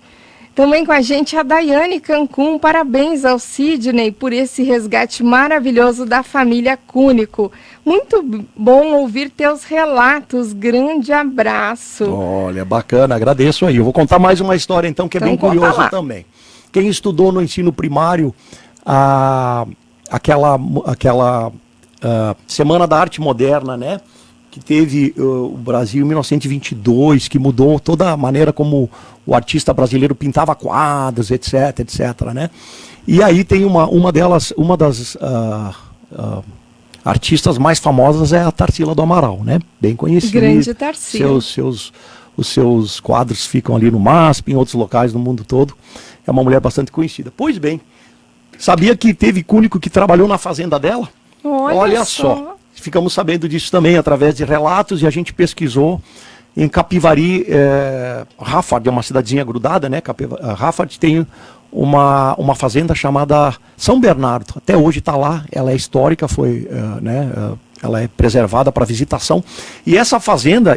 B: Também com a gente a Daiane Cancún, parabéns ao Sidney por esse resgate maravilhoso da família Cúnico. Muito bom ouvir teus relatos, grande abraço.
D: Olha, bacana, agradeço aí. Eu vou contar mais uma história então que é bem curiosa também. Quem estudou no ensino primário aquela Semana da Arte Moderna, né? Que teve o Brasil em 1922, que mudou toda a maneira como o artista brasileiro pintava quadros, etc, né? E aí tem uma das artistas mais famosas é a Tarsila do Amaral, né? Bem conhecida.
B: Grande Tarsila.
D: Os seus quadros ficam ali no MASP, em outros locais no mundo todo. É uma mulher bastante conhecida. Pois bem, sabia que teve Cúnico que trabalhou na fazenda dela? Olha só. Ficamos sabendo disso também através de relatos e a gente pesquisou em Capivari, Raffard, é uma cidadezinha grudada, né? Raffard tem uma fazenda chamada São Bernardo. Até hoje está lá, ela é histórica, ela é preservada para visitação. E essa fazenda,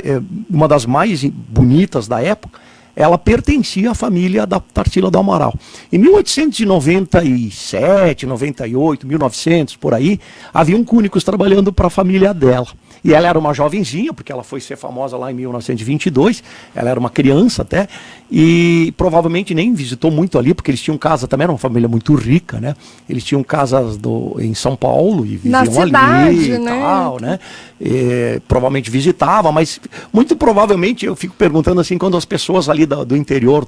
D: uma das mais bonitas da época, ela pertencia à família da Tarsila do Amaral. Em 1897, 98, 1900, por aí, haviam Cúnicos trabalhando para a família dela. E ela era uma jovenzinha, porque ela foi ser famosa lá em 1922, ela era uma criança até, e provavelmente nem visitou muito ali, porque eles tinham casa, também era uma família muito rica, né? Eles tinham casas em São Paulo e viviam ali e tal, né? E, provavelmente visitava, mas muito provavelmente, eu fico perguntando assim, quando as pessoas ali do interior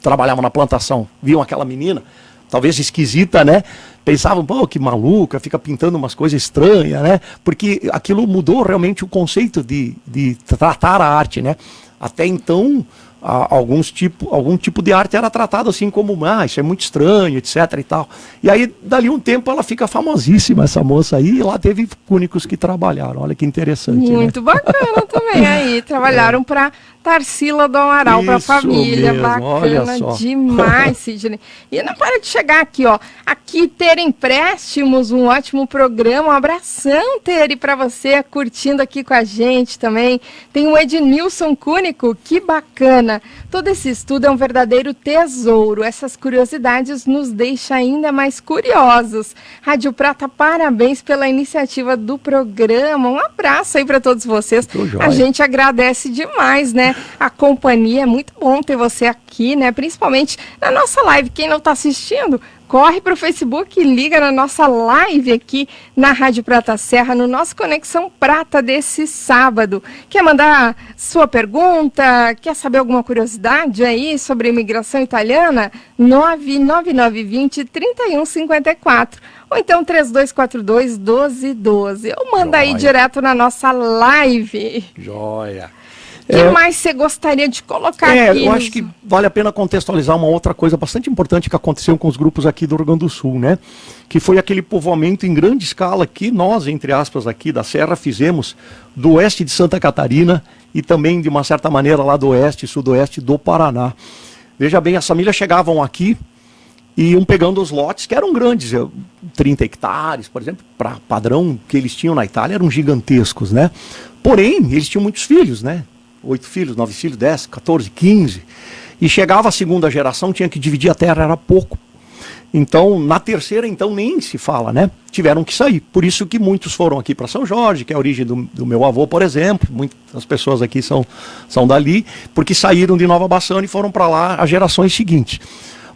D: trabalhavam na plantação, viam aquela menina, talvez esquisita, né? Pensavam, pô, que maluca, fica pintando umas coisas estranhas, né? Porque aquilo mudou realmente o conceito de tratar a arte, né? Até então, algum tipo de arte era tratado assim como, isso é muito estranho, etc e tal. E aí, dali um tempo, ela fica famosíssima, essa moça aí, e lá teve únicos que trabalharam. Olha que interessante,
B: muito bacana também aí. Trabalharam para Tarsila do Amaral, para a família.
D: Mesmo,
B: bacana demais, Sidney. E não para de chegar aqui, ó. Aqui, Ter Empréstimos, um ótimo programa. Um abração, Ter, para você, curtindo aqui com a gente também. Tem o Ednilson Cúnico, que bacana. Todo esse estudo é um verdadeiro tesouro. Essas curiosidades nos deixam ainda mais curiosos. Rádio Prata, parabéns pela iniciativa do programa. Um abraço aí para todos vocês. A gente agradece demais, né? A companhia, é muito bom ter você aqui, né? Principalmente na nossa live. Quem não está assistindo, corre para o Facebook e liga na nossa live aqui na Rádio Prata Serra, no nosso Conexão Prata desse sábado. Quer mandar sua pergunta? Quer saber alguma curiosidade aí sobre a imigração italiana? 99920-3154. Ou então 3242-1212. Ou manda aí direto na nossa live.
D: Joia.
B: O que mais você gostaria de colocar aqui?
D: Eu acho que vale a pena contextualizar uma outra coisa bastante importante que aconteceu com os grupos aqui do Rio Grande do Sul, né? Que foi aquele povoamento em grande escala que nós, entre aspas, aqui da Serra, fizemos do oeste de Santa Catarina e também, de uma certa maneira, lá do oeste e sudoeste do Paraná. Veja bem, as famílias chegavam aqui e iam pegando os lotes, que eram grandes, 30 hectares, por exemplo, para padrão que eles tinham na Itália, eram gigantescos, né? Porém, eles tinham muitos filhos, né? 8 filhos, 9 filhos, 10, 14, 15. E chegava a segunda geração, tinha que dividir a terra, era pouco. Então, na terceira, então, nem se fala, né? Tiveram que sair. Por isso que muitos foram aqui para São Jorge, que é a origem do meu avô, por exemplo. Muitas pessoas aqui são dali, porque saíram de Nova Bassano e foram para lá as gerações seguintes.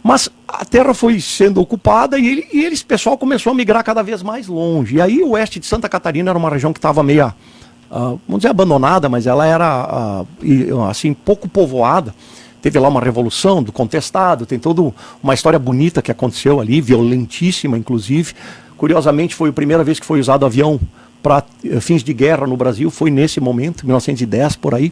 D: Mas a terra foi sendo ocupada e o pessoal começou a migrar cada vez mais longe. E aí o oeste de Santa Catarina era uma região que estava meio... vamos dizer abandonada, mas ela era assim, pouco povoada. Teve lá uma revolução do contestado, tem toda uma história bonita que aconteceu ali, violentíssima inclusive. Curiosamente foi a primeira vez que foi usado avião para fins de guerra no Brasil, foi nesse momento, 1910 por aí.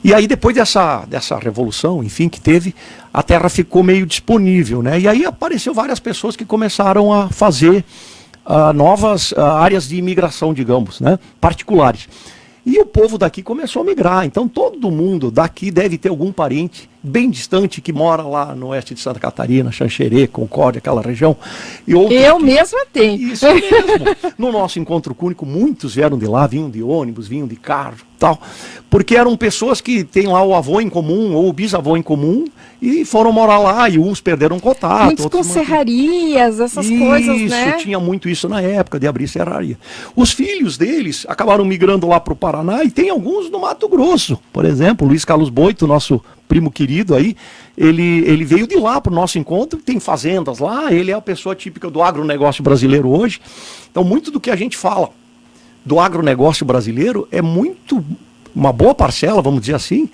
D: E aí depois dessa revolução, enfim, que teve, a terra ficou meio disponível, né? E aí apareceu várias pessoas que começaram a fazer novas áreas de imigração, digamos, né, particulares. E o povo daqui começou a migrar. Então todo mundo daqui deve ter algum parente bem distante que mora lá no oeste de Santa Catarina, Xanxerê, Concórdia, aquela região. E
B: eu mesma tenho.
D: Isso mesmo. No nosso encontro cúnico, muitos vieram de lá, vinham de ônibus, vinham de carro, tal. Porque eram pessoas que têm lá o avô em comum ou o bisavô em comum e foram morar lá e uns perderam contato.
B: Muitos com serrarias, essas coisas, né?
D: Isso, tinha muito isso na época de abrir serraria. Os filhos deles acabaram migrando lá para o Paraná e tem alguns no Mato Grosso. Por exemplo, Luiz Carlos Boito, nosso primo querido aí, ele veio de lá para o nosso encontro, tem fazendas lá, ele é a pessoa típica do agronegócio brasileiro hoje. Então muito do que a gente fala do agronegócio brasileiro é uma boa parcela, vamos dizer assim,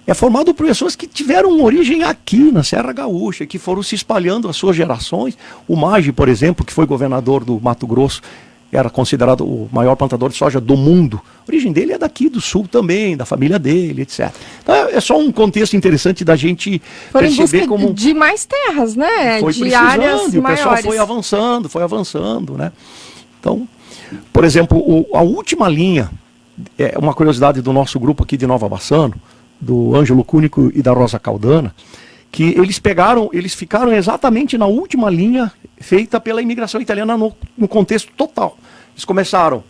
D: é formado por pessoas que tiveram origem aqui na Serra Gaúcha, que foram se espalhando as suas gerações. O Maggi, por exemplo, que foi governador do Mato Grosso, era considerado o maior plantador de soja do mundo. A origem dele é daqui do sul também, da família dele, etc. Então é só um contexto interessante da gente perceber como...
B: de mais terras, né?
D: Foi
B: de áreas
D: e o pessoal
B: maiores.
D: foi avançando, né? Então, por exemplo, a última linha, é uma curiosidade do nosso grupo aqui de Nova Bassano, do Ângelo Cúnico e da Rosa Caldana, que eles ficaram exatamente na última linha feita pela imigração italiana no contexto total. Eles começaram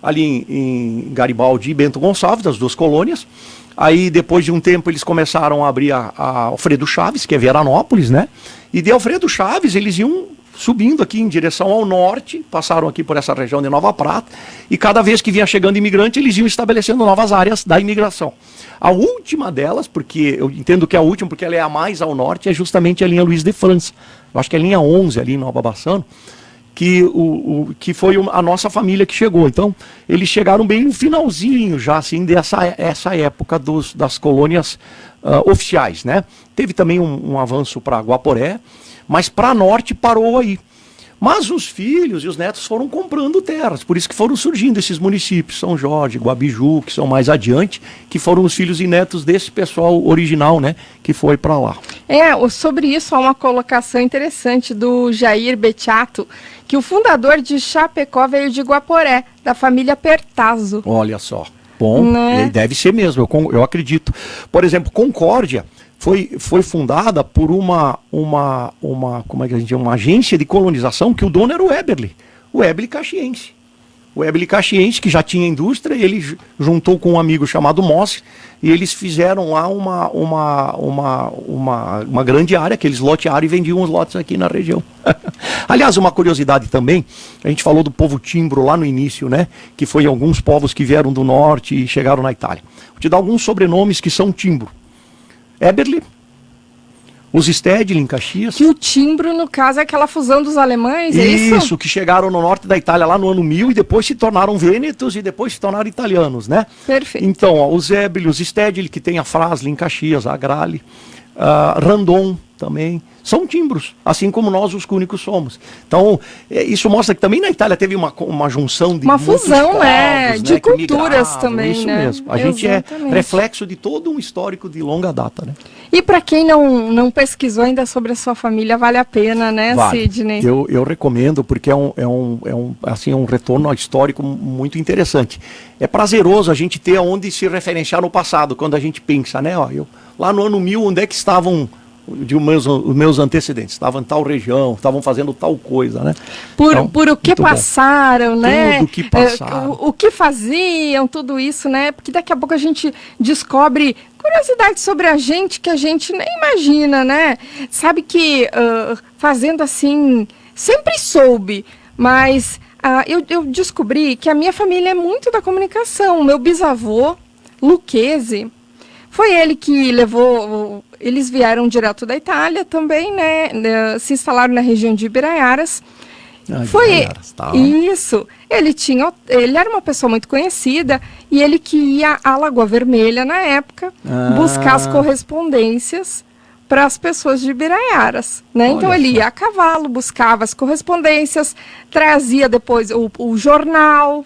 D: ali em Garibaldi e Bento Gonçalves, das duas colônias. Aí, depois de um tempo, eles começaram a abrir a Alfredo Chaves, que é Veranópolis, né? E de Alfredo Chaves, eles iam subindo aqui em direção ao norte, passaram aqui por essa região de Nova Prata, e cada vez que vinha chegando imigrante, eles iam estabelecendo novas áreas da imigração. A última delas, porque eu entendo que é a última, porque ela é a mais ao norte, é justamente a linha Luiz de França. Eu acho que é a linha 11 ali em Nova Bassano, que foi a nossa família que chegou. Então, eles chegaram bem no finalzinho já, assim, essa época das colônias oficiais, né? Teve também um avanço para Guaporé, mas para norte parou aí. Mas os filhos e os netos foram comprando terras, por isso que foram surgindo esses municípios, São Jorge, Guabiju, que são mais adiante, que foram os filhos e netos desse pessoal original, né, que foi para lá.
B: Sobre isso há uma colocação interessante do Jair Betiato, que o fundador de Chapecó veio de Guaporé, da família Pertazzo.
D: Olha só, bom, né? Deve ser mesmo, eu acredito. Por exemplo, Concórdia foi fundada por uma como é que a gente chama? Uma agência de colonização, que o dono era o Eberle Caxiense. O Eberle Caxiense, que já tinha indústria, ele juntou com um amigo chamado Mossi, e eles fizeram lá uma grande área, que eles lotearam e vendiam os lotes aqui na região. Aliás, uma curiosidade também, a gente falou do povo timbro lá no início, né? Que foi alguns povos que vieram do norte e chegaram na Itália. Vou te dar alguns sobrenomes que são timbro. Eberle, os Stedley em Caxias.
B: Que o timbro, no caso, é aquela fusão dos alemães, é isso?
D: Isso, que chegaram no norte da Itália lá no ano 1000 e depois se tornaram vênetos e depois se tornaram italianos, né?
B: Perfeito.
D: Então, ó, os Eberle, os Stedley, que tem a Frasle em Caxias, a Agrale, Randon também, são timbros, assim como nós os cúnicos somos. Então, isso mostra que também na Itália teve uma junção de
B: uma fusão,
D: povos,
B: de culturas também,
D: isso
B: né?
D: Mesmo. A gente é reflexo de todo um histórico de longa data, né?
B: E para quem não pesquisou ainda sobre a sua família, vale a pena, né, vale. Sidney?
D: Eu recomendo, porque é um retorno histórico muito interessante. É prazeroso a gente ter onde se referenciar no passado, quando a gente pensa, né? Ó, lá no ano 1000, onde é que estavam os meus antecedentes? Estavam em tal região, estavam fazendo tal coisa, né?
B: Por o que passaram, né?
D: Tudo que passaram.
B: O que faziam, tudo isso, né? Porque daqui a pouco a gente descobre curiosidades sobre a gente que a gente nem imagina, né? Sabe que fazendo assim, sempre soube, mas eu descobri que a minha família é muito da comunicação. O meu bisavô, Lucchesi, foi ele que levou. Eles vieram direto da Itália também, né? Se instalaram na região de Ibiraiaras. Isso. Ele era uma pessoa muito conhecida e ele que ia à Lagoa Vermelha na época buscar as correspondências para as pessoas de Ibiraiaras, né? Então ele ia a cavalo, buscava as correspondências, trazia depois o jornal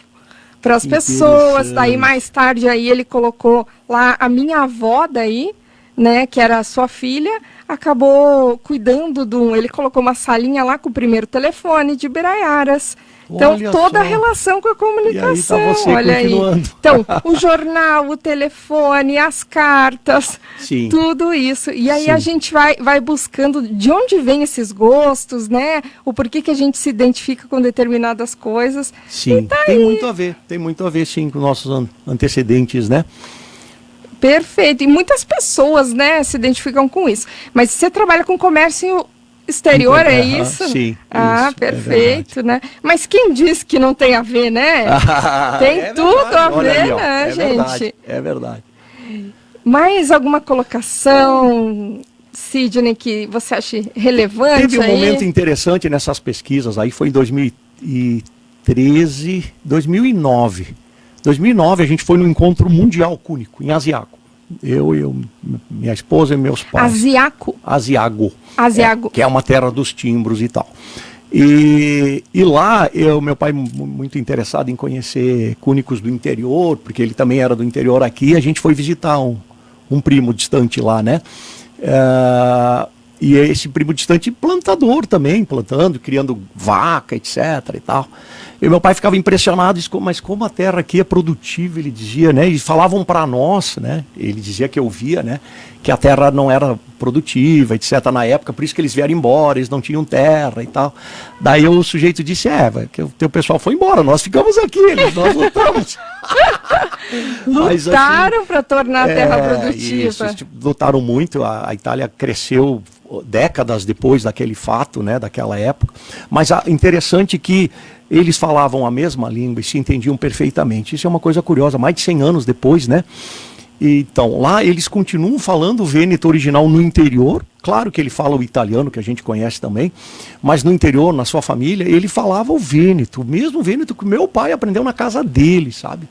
B: para as pessoas. Daí mais tarde aí ele colocou lá a minha avó daí, né, que era a sua filha, acabou cuidando ele colocou uma salinha lá com o primeiro telefone de Ibiraiaras. Então, toda a relação com a comunicação.
D: E aí tá você
B: olha
D: continuando.
B: aí. Então, o jornal, o telefone, as cartas,
D: Sim.
B: tudo isso. E aí
D: Sim.
B: a gente vai buscando de onde vem esses gostos, né? O porquê que a gente se identifica com determinadas coisas.
D: Sim, tem muito a ver, sim, com nossos antecedentes, né?
B: Perfeito. E muitas pessoas, né, se identificam com isso. Mas você trabalha com comércio exterior, é isso?
D: Sim.
B: Isso, perfeito, né? Mas quem diz que não tem a ver, né? Tem tudo a ver, né, gente?
D: É verdade.
B: Mais alguma colocação, Sidney, que você acha relevante?
D: Teve um momento interessante nessas pesquisas, aí foi em 2013, 2009. 2009 a gente foi no encontro mundial cúnico, em Asiago. Eu, minha esposa e meus pais. Asiago. Que é uma terra dos timbros e tal. E lá, meu pai muito interessado em conhecer cúnicos do interior, porque ele também era do interior aqui, a gente foi visitar um primo distante lá, né? E esse primo distante plantador também, plantando, criando vaca, etc. e tal. E meu pai ficava impressionado, disse, mas como a terra aqui é produtiva, ele dizia, né? E falavam para nós, né? Ele dizia que eu via, né? Que a terra não era produtiva, etc. Na época, por isso que eles vieram embora, eles não tinham terra e tal. Daí o sujeito disse, que o teu pessoal foi embora, nós ficamos aqui, nós lutamos.
B: Lutaram assim, para tornar a terra produtiva.
D: Isso, lutaram muito, a Itália cresceu décadas depois daquele fato, né? Daquela época. Mas interessante que eles falavam a mesma língua e se entendiam perfeitamente. Isso é uma coisa curiosa, mais de 100 anos depois, né? Então, lá eles continuam falando o vêneto original no interior. Claro que ele fala o italiano, que a gente conhece também, mas no interior, na sua família, ele falava o vêneto, o mesmo vêneto que meu pai aprendeu na casa dele, sabe?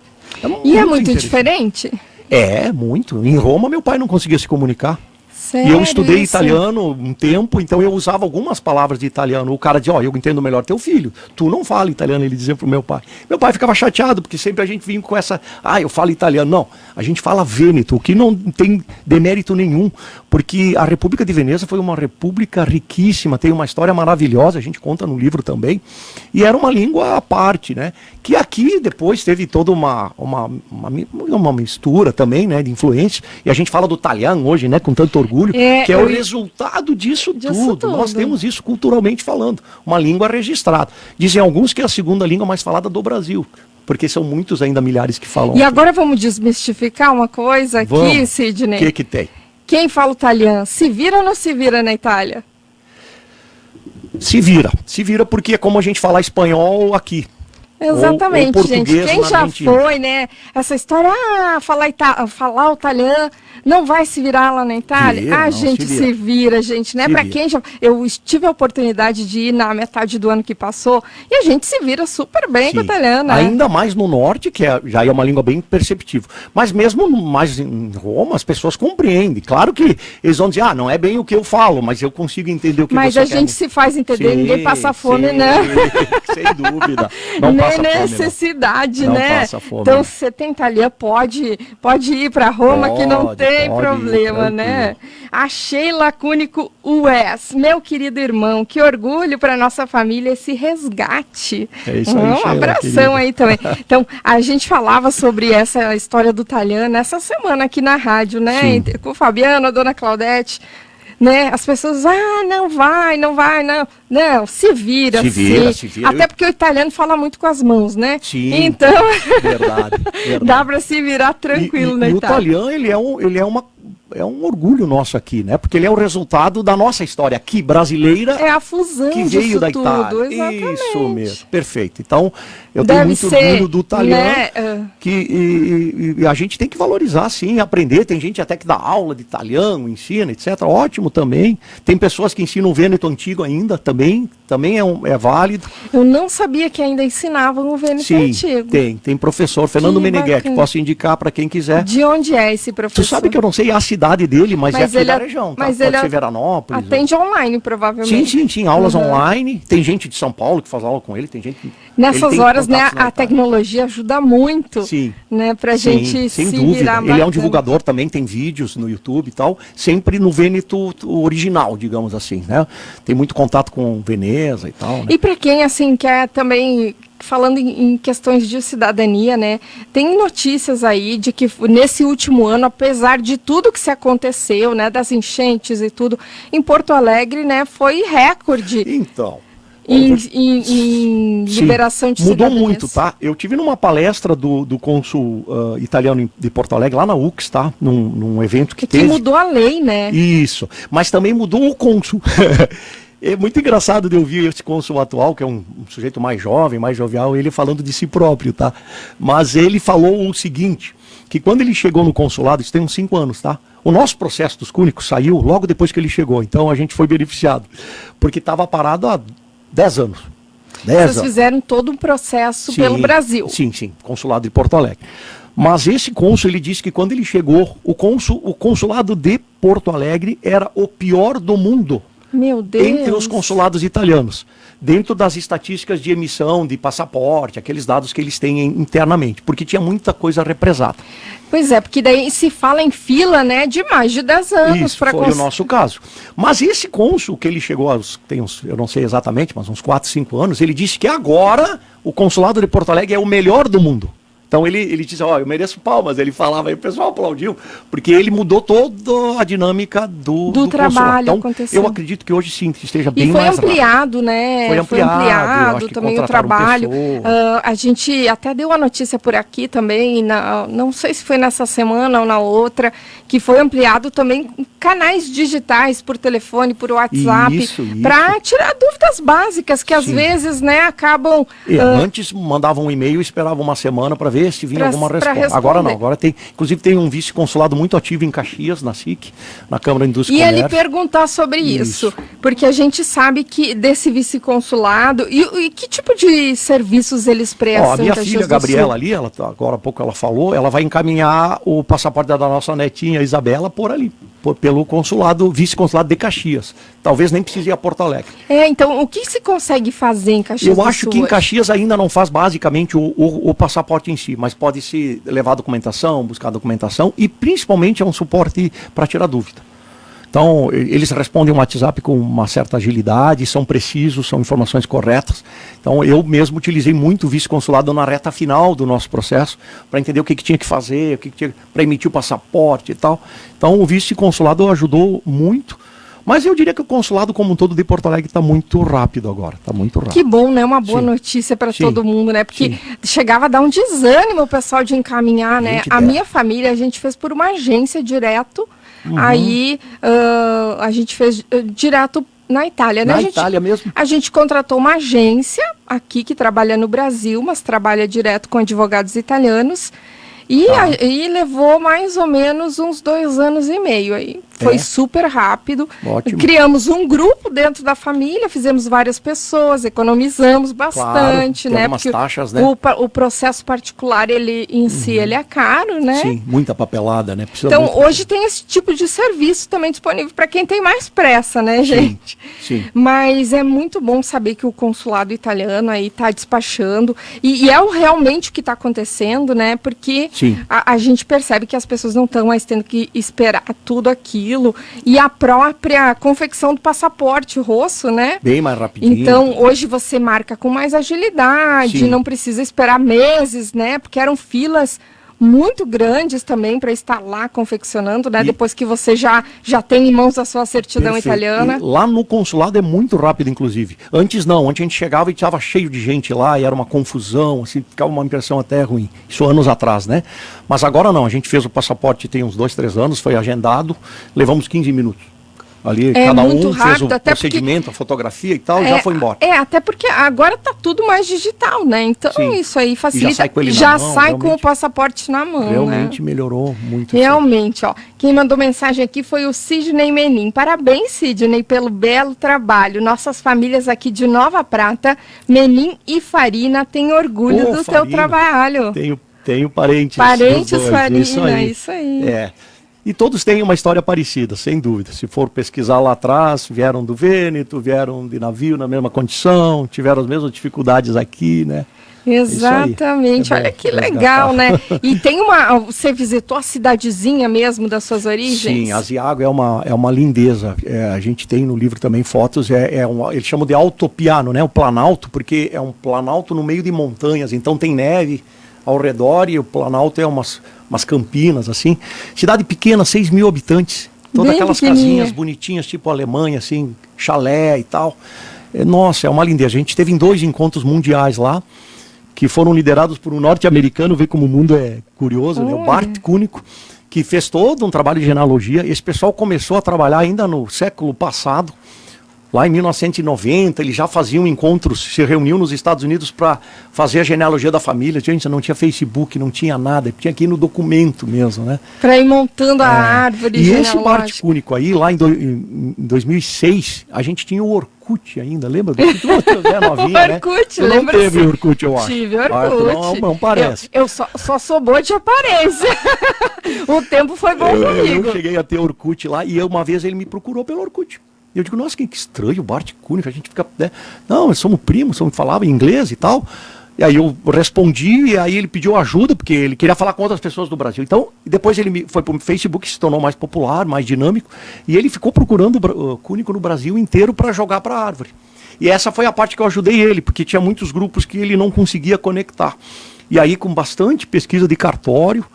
B: E é muito diferente?
D: É, muito. Em Roma, meu pai não conseguia se comunicar.
B: Sério?
D: E eu estudei italiano um tempo, então eu usava algumas palavras de italiano. O cara dizia, eu entendo melhor teu filho. Tu não fala italiano, ele dizia pro meu pai. Meu pai ficava chateado, porque sempre a gente vinha com essa, eu falo italiano. Não, a gente fala vêneto, o que não tem demérito nenhum, porque a República de Veneza foi uma república riquíssima, tem uma história maravilhosa, a gente conta no livro também, e era uma língua à parte, né? Que aqui depois teve toda uma mistura também, né, de influências, e a gente fala do italiano hoje, né, com tanto orgulho, que é o resultado disso tudo. Nós temos isso culturalmente falando, uma língua registrada. Dizem alguns que é a segunda língua mais falada do Brasil, porque são muitos ainda milhares que falam.
B: E agora vamos desmistificar uma coisa aqui, Sidney.
D: O que tem?
B: Quem fala italiano, se vira ou não se vira na Itália?
D: Se vira porque é como a gente falar espanhol aqui.
B: Exatamente, ou gente. Quem já foi, né? Essa história, falar o italiano, não vai se virar lá na Itália? A gente se vira, gente, né? Para quem já... Eu tive a oportunidade de ir na metade do ano que passou e a gente se vira super bem com o italiano, né?
D: Ainda mais no norte, que já é uma língua bem perceptível. Mas mesmo mais em Roma, as pessoas compreendem. Claro que eles vão dizer, não é bem o que eu falo, mas eu consigo entender o que você quer.
B: Mas a gente se faz entender, ninguém passa fome, né?
D: Sem dúvida.
B: Não necessidade,
D: não
B: né?
D: Fome,
B: então, se você tem italiano, pode ir para Roma, que não tem problema, né? A Sheila Cúnico Wes, meu querido irmão, que orgulho para nossa família esse resgate.
D: É isso aí,
B: um abração
D: querida.
B: aí também. Então, a gente falava sobre essa história do italiano essa semana aqui na rádio, né? Com o Fabiano, a dona Claudete. Né? As pessoas, não vai. Não, se vira. Até porque o italiano fala muito com as mãos, né?
D: Sim,
B: então,
D: verdade.
B: Dá para se virar tranquilo na
D: Itália.
B: O
D: italiano, ele é um orgulho nosso aqui, né? Porque ele é o resultado da nossa história aqui, brasileira.
B: É a fusão
D: que veio da Itália.
B: Exatamente.
D: Isso mesmo, perfeito. Então, eu tenho muito orgulho do italiano, né? E a gente tem que valorizar, sim, aprender. Tem gente até que dá aula de italiano, ensina, etc. Ótimo também. Tem pessoas que ensinam o vêneto antigo ainda, também é válido.
B: Eu não sabia que ainda ensinavam o vêneto antigo.
D: Tem professor, Fernando Meneghetti, posso indicar para quem quiser.
B: De onde é esse professor?
D: Tu sabe que eu não sei a cidade dele, mas é aqui da região, tá? Pode ser Veranópolis.
B: Atende online, provavelmente.
D: Sim, aulas online. Tem gente de São Paulo que faz aula com ele, tem gente...
B: Nessas horas, né, a tecnologia ajuda muito, né, pra gente
D: sem
B: se
D: dúvida.
B: virar
D: Ele é um divulgador também, tem vídeos no YouTube e tal, sempre no vêneto original, digamos assim, né? Tem muito contato com Veneza e tal, né?
B: E para quem, assim, quer também... Falando em questões de cidadania, né? Tem notícias aí de que nesse último ano, apesar de tudo que se aconteceu, né? Das enchentes e tudo, em Porto Alegre, né? Foi recorde.
D: Então...
B: Em liberação de cidadanias.
D: Mudou muito, tá? Eu tive numa palestra do cônsul italiano de Porto Alegre, lá na UX, tá? Num evento que teve.
B: Que mudou a lei, né?
D: Isso. Mas também mudou o cônsul. É muito engraçado de ouvir esse cônsul atual, que é um sujeito mais jovem, mais jovial, ele falando de si próprio, tá? Mas ele falou o seguinte, que quando ele chegou no consulado, isso tem uns 5 anos, tá? O nosso processo dos cúnicos saiu logo depois que ele chegou, então a gente foi beneficiado, porque estava parado há 10 anos.
B: Vocês fizeram todo um processo pelo Brasil.
D: Sim, consulado de Porto Alegre. Mas esse cônsul, ele disse que quando ele chegou, o consulado de Porto Alegre era o pior do mundo.
B: Meu Deus.
D: Entre os consulados italianos, dentro das estatísticas de emissão de passaporte, aqueles dados que eles têm internamente, porque tinha muita coisa represada.
B: Pois é, porque daí se fala em fila, né, de mais de 10 anos.
D: Isso foi o nosso caso. Mas esse cônsul, que ele chegou eu não sei exatamente, mas uns 4, 5 anos, ele disse que agora o consulado de Porto Alegre é o melhor do mundo. Então ele disse, eu mereço palmas, ele falava, aí o pessoal aplaudiu, porque ele mudou toda a dinâmica do
B: trabalho.
D: Então,
B: aconteceu.
D: eu acredito que hoje sim, que esteja bem mais
B: rápido. E foi ampliado, né?
D: Foi ampliado
B: também o trabalho. A gente até deu a notícia por aqui também, não sei se foi nessa semana ou na outra, que foi ampliado também canais digitais por telefone, por WhatsApp, para tirar dúvidas básicas que às vezes, né, acabam...
D: Antes mandavam um e-mail e esperavam uma semana para ver se vinha alguma resposta. Agora não, agora tem, inclusive tem um vice-consulado muito ativo em Caxias, na SIC, na Câmara de Indústria e Comércio.
B: E ele perguntar sobre isso, porque a gente sabe que desse vice-consulado, e que tipo de serviços eles prestam?
D: A minha filha Gabriela ali, agora há pouco ela falou, ela vai encaminhar o passaporte da nossa netinha Isabela por ali, pelo consulado, vice-consulado de Caxias. Talvez nem precise ir a Porto Alegre.
B: Então o que se consegue fazer em Caxias?
D: Eu acho que em Caxias ainda não faz basicamente o passaporte em si, mas pode-se levar documentação, buscar documentação e principalmente é um suporte para tirar dúvida. Então, eles respondem um WhatsApp com uma certa agilidade, são precisos, são informações corretas. Então, eu mesmo utilizei muito o vice-consulado na reta final do nosso processo, para entender o que tinha que fazer, para emitir o passaporte e tal. Então, o vice-consulado ajudou muito. Mas eu diria que o consulado como um todo de Porto Alegre está muito rápido agora, está muito rápido.
B: Que bom, né? Uma boa notícia para todo mundo, né? Porque chegava a dar um desânimo o pessoal de encaminhar, né? A minha família, a gente fez por uma agência direto, aí a gente fez direto na Itália, né?
D: Na Itália mesmo?
B: A gente contratou uma agência aqui que trabalha no Brasil, mas trabalha direto com advogados italianos. E levou mais ou menos uns 2 anos e meio aí. Foi super rápido.
D: Ótimo.
B: Criamos um grupo dentro da família, fizemos várias pessoas, economizamos bastante, né?
D: Porque taxas, né?
B: O processo particular, ele em si, ele é caro, né?
D: Sim, muita papelada, né?
B: Então, hoje tem esse tipo de serviço também disponível para quem tem mais pressa, né, gente?
D: Sim.
B: Mas é muito bom saber que o consulado italiano aí está despachando. E é realmente o que está acontecendo, né? Porque a gente percebe que as pessoas não estão mais tendo que esperar tudo aquilo. E a própria confecção do passaporte rosso, né?
D: Bem mais rapidinho.
B: Então, hoje você marca com mais agilidade, não precisa esperar meses, né? Porque eram filas muito grandes também para estar lá confeccionando, né? Depois que você já tem em mãos a sua certidão italiana.
D: E lá no consulado é muito rápido, inclusive. Antes não, antes a gente chegava e estava cheio de gente lá e era uma confusão, assim, ficava uma impressão até ruim. Isso anos atrás, né? Mas agora não, a gente fez o passaporte tem uns 2, 3 anos, foi agendado, levamos 15 minutos. Ali cada um fez o procedimento, a fotografia e tal, já foi embora.
B: Até porque agora tá tudo mais digital, né? Então isso aí facilita.
D: E já sai com ele
B: na mão, sai com o passaporte na mão.
D: Realmente melhorou muito.
B: Realmente, ó. Quem mandou mensagem aqui foi o Sidney Menin. Parabéns, Sidney, pelo belo trabalho. Nossas famílias aqui de Nova Prata, Menin e Farina, têm orgulho do teu trabalho.
D: Tenho parentes.
B: Parentes Farina, isso aí.
D: E todos têm uma história parecida, sem dúvida. Se for pesquisar lá atrás, vieram do Vêneto, vieram de navio na mesma condição, tiveram as mesmas dificuldades aqui, né?
B: Exatamente, olha que legal, né? E tem você visitou a cidadezinha mesmo das suas origens?
D: Sim, Asiago é uma lindeza. A gente tem no livro também fotos, eles chamam de altopiano, né? O planalto, porque é um planalto no meio de montanhas, então tem neve ao redor e o planalto é umas campinas, assim. Cidade pequena, 6 mil habitantes. Todas aquelas casinhas bonitinhas, tipo Alemanha, assim, chalé e tal. Nossa, é uma lindeza. A gente teve 2 encontros mundiais lá, que foram liderados por um norte-americano, vê como o mundo é curioso, né? O Bart Cúnico, que fez todo um trabalho de genealogia. Esse pessoal começou a trabalhar ainda no século passado. Lá em 1990, eles já faziam encontros, se reuniam nos Estados Unidos para fazer a genealogia da família. Gente, não tinha Facebook, não tinha nada, tinha que ir no documento mesmo, né?
B: Para ir montando a árvore genealógica.
D: E esse Bart Cúnico aí, lá em 2006, a gente tinha o Orkut ainda, lembra?
B: Novinha, Orkut,
D: né? Não teve Orkut, eu acho.
B: Tive Orkut.
D: Não parece.
B: Eu só sou boa de aparência. O tempo foi bom comigo.
D: Eu cheguei a ter Orkut lá e uma vez ele me procurou pelo Orkut. E eu digo, nossa, que estranho, Bart Cúnico, a gente fica, né? Não, nós somos primos, falava inglês e tal. E aí eu respondi, e aí ele pediu ajuda, porque ele queria falar com outras pessoas do Brasil. Então, depois ele foi para o Facebook, se tornou mais popular, mais dinâmico, e ele ficou procurando o Cúnico no Brasil inteiro para jogar para a árvore. E essa foi a parte que eu ajudei ele, porque tinha muitos grupos que ele não conseguia conectar. E aí, com bastante pesquisa de cartório,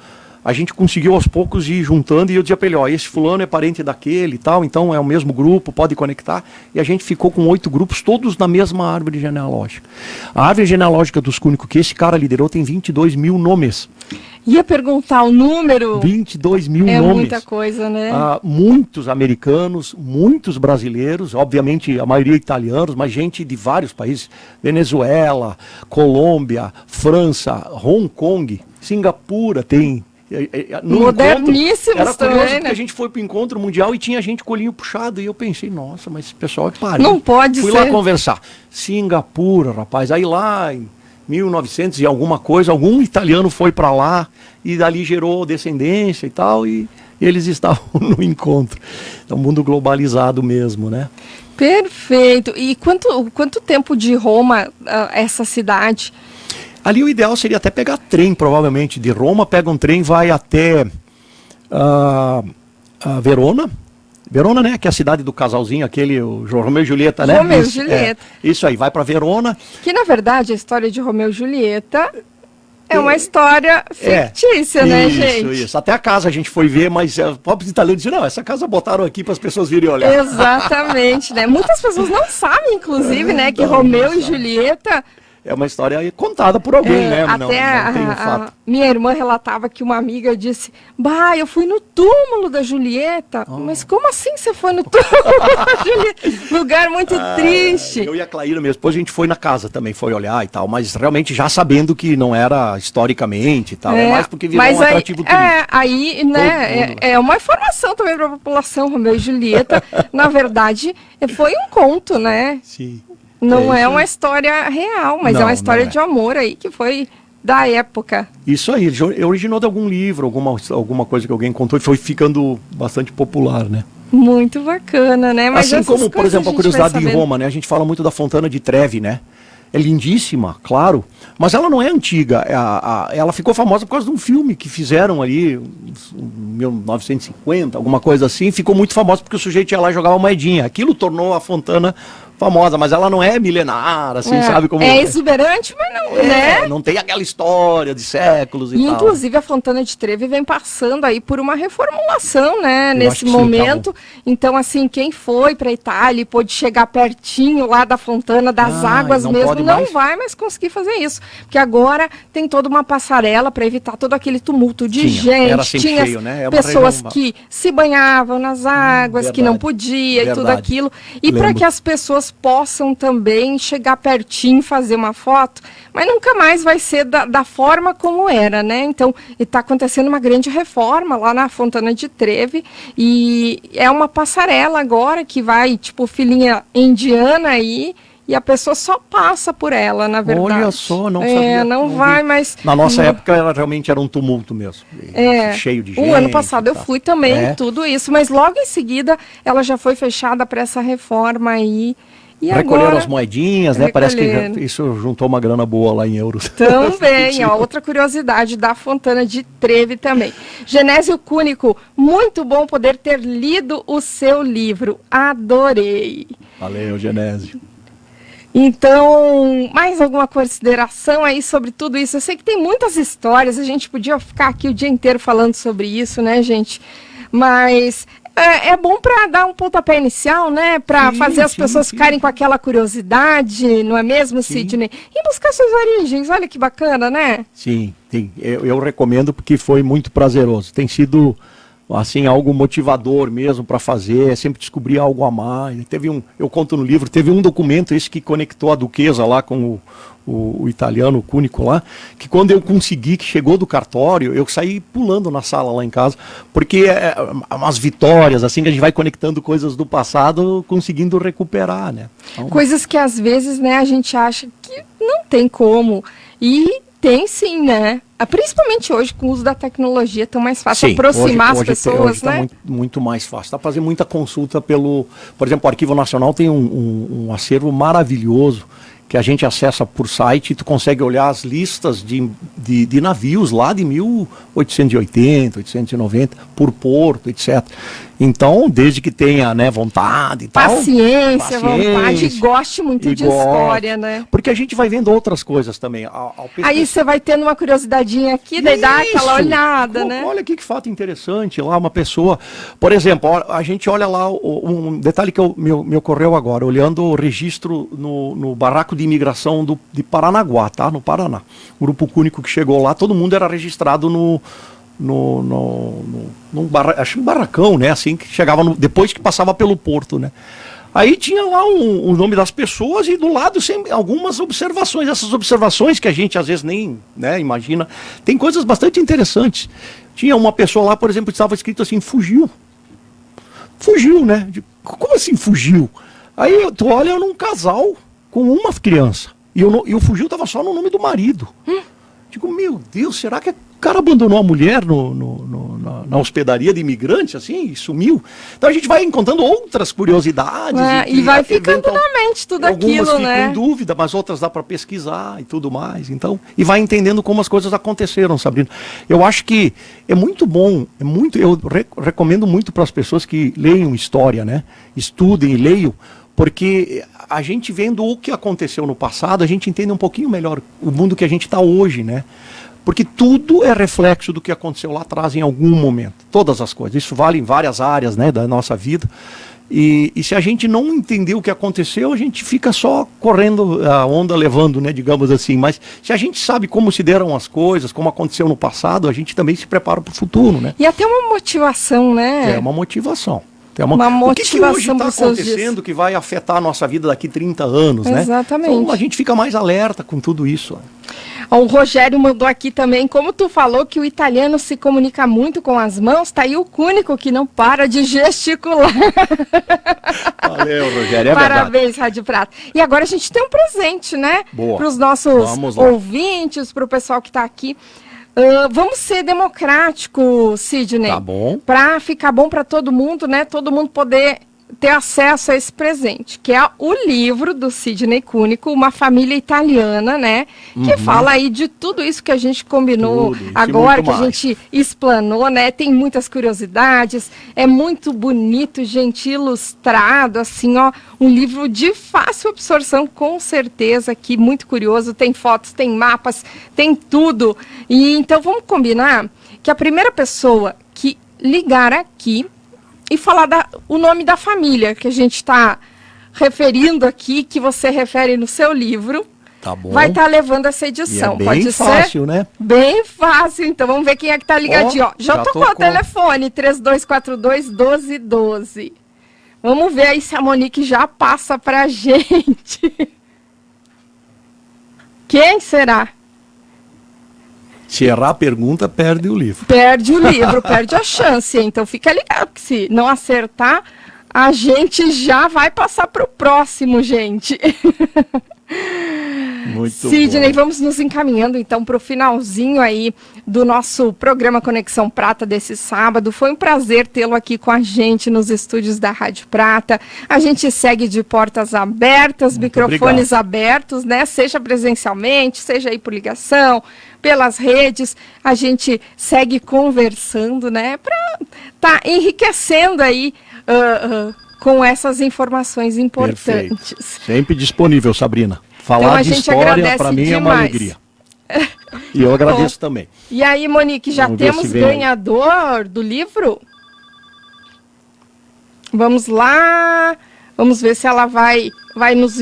D: a gente conseguiu aos poucos ir juntando, e eu dizia para ele, ó, esse fulano é parente daquele e tal, então é o mesmo grupo, pode conectar. E a gente ficou com 8 grupos, todos na mesma árvore genealógica. A árvore genealógica dos Cúnicos que esse cara liderou tem 22 mil nomes.
B: Ia perguntar o número.
D: 22 mil nomes.
B: É muita coisa, né?
D: Muitos americanos, muitos brasileiros, obviamente a maioria italianos, mas gente de vários países. Venezuela, Colômbia, França, Hong Kong, Singapura tem.
B: Moderníssimos
D: era curioso
B: também,
D: porque
B: né?
D: a gente foi pro encontro mundial e tinha gente com o olhinho puxado, e eu pensei, nossa, mas esse pessoal é parente.
B: Não pode
D: Fui
B: ser.
D: lá conversar. Singapura, rapaz, aí lá em 1900 e alguma coisa, algum italiano foi para lá e dali gerou descendência e tal, e eles estavam no encontro. É um mundo globalizado mesmo, né?
B: Perfeito. E quanto tempo de Roma, essa cidade?
D: Ali o ideal seria até pegar trem, provavelmente. De Roma, pega um trem, vai até Verona. Verona, né? Que é a cidade do casalzinho, aquele, o Romeu e Julieta, né?
B: Romeu e Julieta.
D: Isso aí, vai para Verona.
B: Que, na verdade, a história de Romeu e Julieta é uma história fictícia, né, gente?
D: Isso. Até a casa a gente foi ver, mas os próprios italianos disseram, não, essa casa botaram aqui para as pessoas virem olhar.
B: Exatamente, né? Muitas pessoas não sabem, inclusive, né, que Romeu e Julieta...
D: É uma história contada por alguém, né?
B: Até
D: não tem um fato.
B: Minha irmã relatava que uma amiga disse, bah, eu fui no túmulo da Julieta. Mas como assim você foi no túmulo da Julieta? Lugar muito triste.
D: Eu e a Claíra, minha esposa, a gente foi na casa também, foi olhar e tal, mas realmente já sabendo que não era historicamente e tal, é mais porque virou um atrativo turístico.
B: Aí, né, é uma informação também para a população, Romeu e Julieta. Na verdade, foi um conto, né?
D: Sim.
B: Não é uma história real, mas é uma história de amor aí que foi da época.
D: Isso aí, ele originou de algum livro, alguma coisa que alguém contou e foi ficando bastante popular, né?
B: Muito bacana, né? Mas
D: assim como, por exemplo, a curiosidade de Roma, né? A gente fala muito da Fontana de Trevi, né? É lindíssima, claro, mas ela não é antiga. Ela ficou famosa por causa de um filme que fizeram ali, em 1950, alguma coisa assim. Ficou muito famosa porque o sujeito ia lá e jogava moedinha. Aquilo tornou a Fontana famosa, mas ela não é milenar, assim, sabe como...
B: É exuberante, mas não, né?
D: Não tem aquela história de séculos e tal.
B: Inclusive, a Fontana de Trevi vem passando aí por uma reformulação, né, nesse momento. Sim, então, assim, quem foi para a Itália e pôde chegar pertinho lá da Fontana, das águas mesmo, não vai mais conseguir fazer isso. Porque agora tem toda uma passarela para evitar todo aquele tumulto de gente.
D: Era sempre
B: tinha
D: cheio, né?
B: pessoas que se banhavam nas águas, que não podia e tudo aquilo. E para que as pessoas possam também chegar pertinho, fazer uma foto, mas nunca mais vai ser da forma como era, né? Então, está acontecendo uma grande reforma lá na Fontana de Trevi e é uma passarela agora que vai, tipo, filhinha indiana aí, e a pessoa só passa por ela, na verdade.
D: Olha só, não sabia.
B: Não vai, mas...
D: Na nossa época, ela realmente era um tumulto mesmo. Cheio de gente.
B: O ano passado eu fui também, tudo isso. Mas logo em seguida, ela já foi fechada para essa reforma aí. E
D: recolheram
B: agora,
D: as moedinhas, né? Parece que isso juntou uma grana boa lá em euros.
B: Também, ó, outra curiosidade da Fontana de Trevi também. Genésio Cúnico, muito bom poder ter lido o seu livro. Adorei.
D: Valeu, Genésio.
B: Então, mais alguma consideração aí sobre tudo isso? Eu sei que tem muitas histórias, a gente podia ficar aqui o dia inteiro falando sobre isso, né, gente? Mas é bom para dar um pontapé inicial, né? Para fazer as pessoas ficarem com aquela curiosidade, não é mesmo, Sidney? E buscar suas origens, olha que bacana, né?
D: Sim. Eu recomendo porque foi muito prazeroso. Tem sido... assim, algo motivador mesmo para fazer, sempre descobrir algo a mais. Eu conto no livro, teve um documento esse que conectou a duquesa lá com o italiano, o Cúnico lá, que quando eu consegui, que chegou do cartório, eu saí pulando na sala lá em casa, porque é umas vitórias, assim, que a gente vai conectando coisas do passado, conseguindo recuperar, né? Então...
B: coisas que às vezes, né, a gente acha que não tem como, e tem sim, né? Principalmente hoje, com o uso da tecnologia, é tão mais fácil aproximar as pessoas,
D: hoje
B: né?
D: Tá muito mais fácil. Dá para fazer muita consulta por exemplo, o Arquivo Nacional tem um acervo maravilhoso que a gente acessa por site e tu consegue olhar as listas de navios lá de 1880, 890, por porto, etc. Então, desde que tenha, né, vontade e tal.
B: Paciência, vontade, e goste muito de história, né?
D: Porque a gente vai vendo outras coisas também.
B: Aí você vai tendo uma curiosidadezinha aqui, daí dá aquela olhada, né?
D: Olha que fato interessante lá, uma pessoa... Por exemplo, a gente olha lá, um detalhe que me ocorreu agora, olhando o registro no barraco de imigração de Paranaguá, tá? No Paraná. O grupo único que chegou lá, todo mundo era registrado acho um barracão, né? Assim, que chegava depois que passava pelo porto, né? Aí tinha lá o nome das pessoas e do lado sempre algumas observações. Essas observações que a gente às vezes nem, né, imagina, tem coisas bastante interessantes. Tinha uma pessoa lá, por exemplo, que estava escrito assim, fugiu. Fugiu, né? Como assim fugiu? Aí tu olha num casal com uma criança. E o fugiu estava só no nome do marido. Digo, meu Deus, será que o cara abandonou a mulher na hospedaria de imigrantes, assim, e sumiu? Então a gente vai encontrando outras curiosidades.
B: E vai ficando na mente tudo aquilo,
D: algumas
B: né?
D: ficam em dúvida, mas outras dá para pesquisar e tudo mais. Então, e vai entendendo como as coisas aconteceram, Sabrina. Eu acho que é muito bom, eu recomendo muito para as pessoas que leiam história, né? Estudem e leiam, porque a gente vendo o que aconteceu no passado, a gente entende um pouquinho melhor o mundo que a gente está hoje, né? Porque tudo é reflexo do que aconteceu lá atrás em algum momento. Todas as coisas. Isso vale em várias áreas, né, da nossa vida. E se a gente não entender o que aconteceu, a gente fica só correndo a onda levando, né, digamos assim. Mas se a gente sabe como se deram as coisas, como aconteceu no passado, a gente também se prepara para o futuro, né?
B: E até uma motivação, né?
D: É uma motivação.
B: Uma motivação.
D: O que hoje está acontecendo que vai afetar a nossa vida daqui 30 anos, né?
B: Exatamente.
D: Então a gente fica mais alerta com tudo isso.
B: O Rogério mandou aqui também, como tu falou que o italiano se comunica muito com as mãos, tá aí o Cúnico que não para de gesticular.
D: Valeu, Rogério,
B: Parabéns, Rádio Prata. E agora a gente tem um presente, né? Para os nossos ouvintes, para o pessoal que está aqui. Vamos ser democráticos, Sidney.
D: Tá bom.
B: Para ficar bom para todo mundo, né? Todo mundo poder ter acesso a esse presente, que é o livro do Sidney Cúnico, Uma Família Italiana, né? Que fala aí de tudo isso que a gente combinou agora, que a gente explanou, né? Tem muitas curiosidades, é muito bonito, gente, ilustrado, assim, ó, um livro de fácil absorção, com certeza, aqui, muito curioso, tem fotos, tem mapas, tem tudo. E então vamos combinar que a primeira pessoa que ligar aqui e falar o nome da família que a gente está referindo aqui, que você refere no seu livro,
D: tá bom,
B: vai estar levando essa edição.
D: E é bem
B: Pode
D: fácil,
B: ser?
D: Né?
B: Bem fácil. Então vamos ver quem é que está ligadinho. Ó, já tocou o telefone, 3242-1212. Vamos ver aí se a Monique já passa pra gente. Quem será?
D: Se errar a pergunta, perde o livro.
B: Perde o livro, perde a chance. Então fica ligado, que se não acertar, a gente já vai passar para o próximo, gente.
D: Muito
B: Sidney,
D: bom.
B: vamos nos encaminhando então para o finalzinho aí do nosso programa Conexão Prata desse sábado. Foi um prazer tê-lo aqui com a gente nos estúdios da Rádio Prata. A gente segue de portas abertas, muito microfones abertos, né? Seja presencialmente, seja aí por ligação, pelas redes. A gente segue conversando, né? Para tá enriquecendo aí com essas informações importantes.
D: Perfeito. Sempre disponível, Sabrina. Falar de história, para mim, é uma alegria. E eu agradeço também.
B: E aí, Monique, já temos ganhador do livro? Vamos lá. Vamos ver se ela vai nos...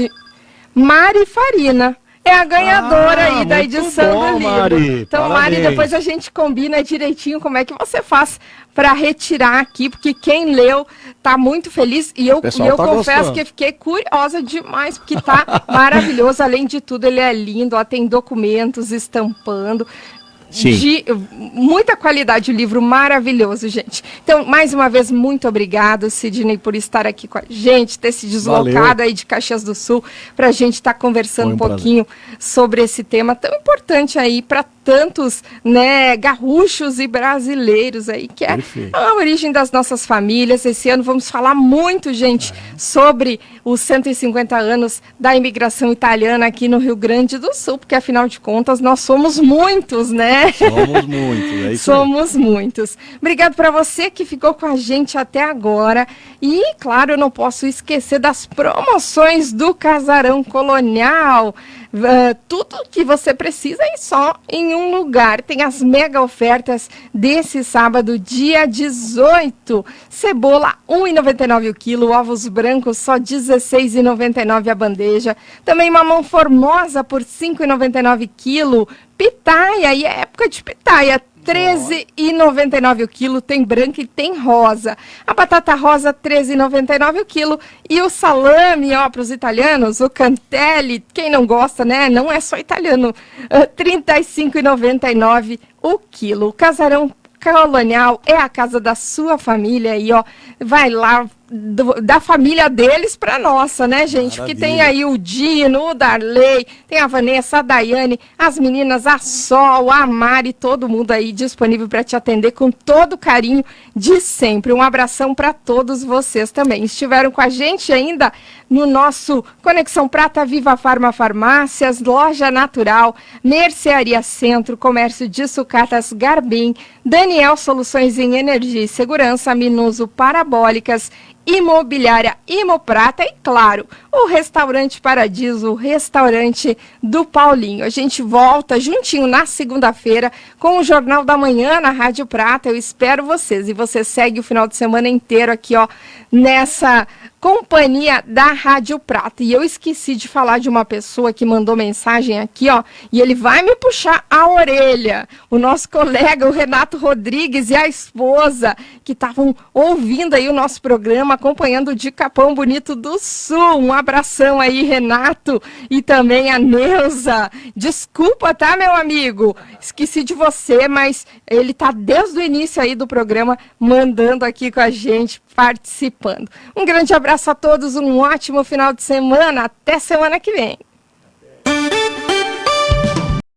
B: Mari Farina. É a ganhadora aí da edição do livro.
D: Mari,
B: então,
D: parabéns.
B: Mari, depois a gente combina direitinho como é que você faz para retirar aqui, porque quem leu tá muito feliz e eu confesso que fiquei curiosa demais, porque tá maravilhoso. Além de tudo, ele é lindo, ó, tem documentos estampando. de muita qualidade, um livro maravilhoso, gente. Então, mais uma vez, muito obrigado, Sidney, por estar aqui com a gente, ter se deslocado aí de Caxias do Sul, para a gente estar conversando um pouquinho sobre esse tema tão importante aí para tantos, né, gaúchos e brasileiros aí, que é a origem das nossas famílias. Esse ano vamos falar muito, gente, sobre os 150 anos da imigração italiana aqui no Rio Grande do Sul, porque afinal de contas nós somos muitos, né?
D: Somos muitos, é isso
B: Somos muitos. Obrigado para você que ficou com a gente até agora. E, claro, eu não posso esquecer das promoções do Casarão Colonial. Tudo que você precisa e só em um lugar. Tem as mega ofertas desse sábado, dia 18. Cebola, R$ 1,99 o quilo. Ovos brancos, só R$ 16,99 a bandeja. Também mamão formosa por R$ 5,99 quilo. Pitaia, e é época de pitaia, R$ 13,99 o quilo, tem branca e tem rosa. A batata rosa, R$ 13,99 o quilo. E o salame, ó, para os italianos, o Cantelli, quem não gosta, né? Não é só italiano, R$ 35,99 o quilo. O Casarão Colonial é a casa da sua família aí, ó. Vai lá, da família deles para nossa, né, gente? Maravilha. Porque tem aí o Dino, o Darley, tem a Vanessa, a Daiane, as meninas, a Sol, a Mari, todo mundo aí disponível para te atender com todo o carinho de sempre. Um abração para todos vocês também. Estiveram com a gente ainda no nosso Conexão Prata, Viva Farma Farmácias, Loja Natural, Mercearia Centro, Comércio de Sucatas Garbim, Daniel Soluções em Energia e Segurança, Minuso Parabólicas, Imobiliária Imoprata e, claro, o Restaurante Paradiso, o restaurante do Paulinho. A gente volta juntinho na segunda-feira com o Jornal da Manhã na Rádio Prata. Eu espero vocês. E você segue o final de semana inteiro aqui, ó, nessa companhia da Rádio Prata. E eu esqueci de falar de uma pessoa que mandou mensagem aqui, ó, e ele vai me puxar a orelha. O nosso colega, o Renato Rodrigues, e a esposa, que estavam ouvindo aí o nosso programa, acompanhando de Capão Bonito do Sul. Um abração aí, Renato, e também a Neuza. Desculpa, tá, meu amigo? Esqueci de você, mas ele tá desde o início aí do programa, mandando aqui com a gente, participando. Um grande abraço a todos, um ótimo final de semana, até semana que vem.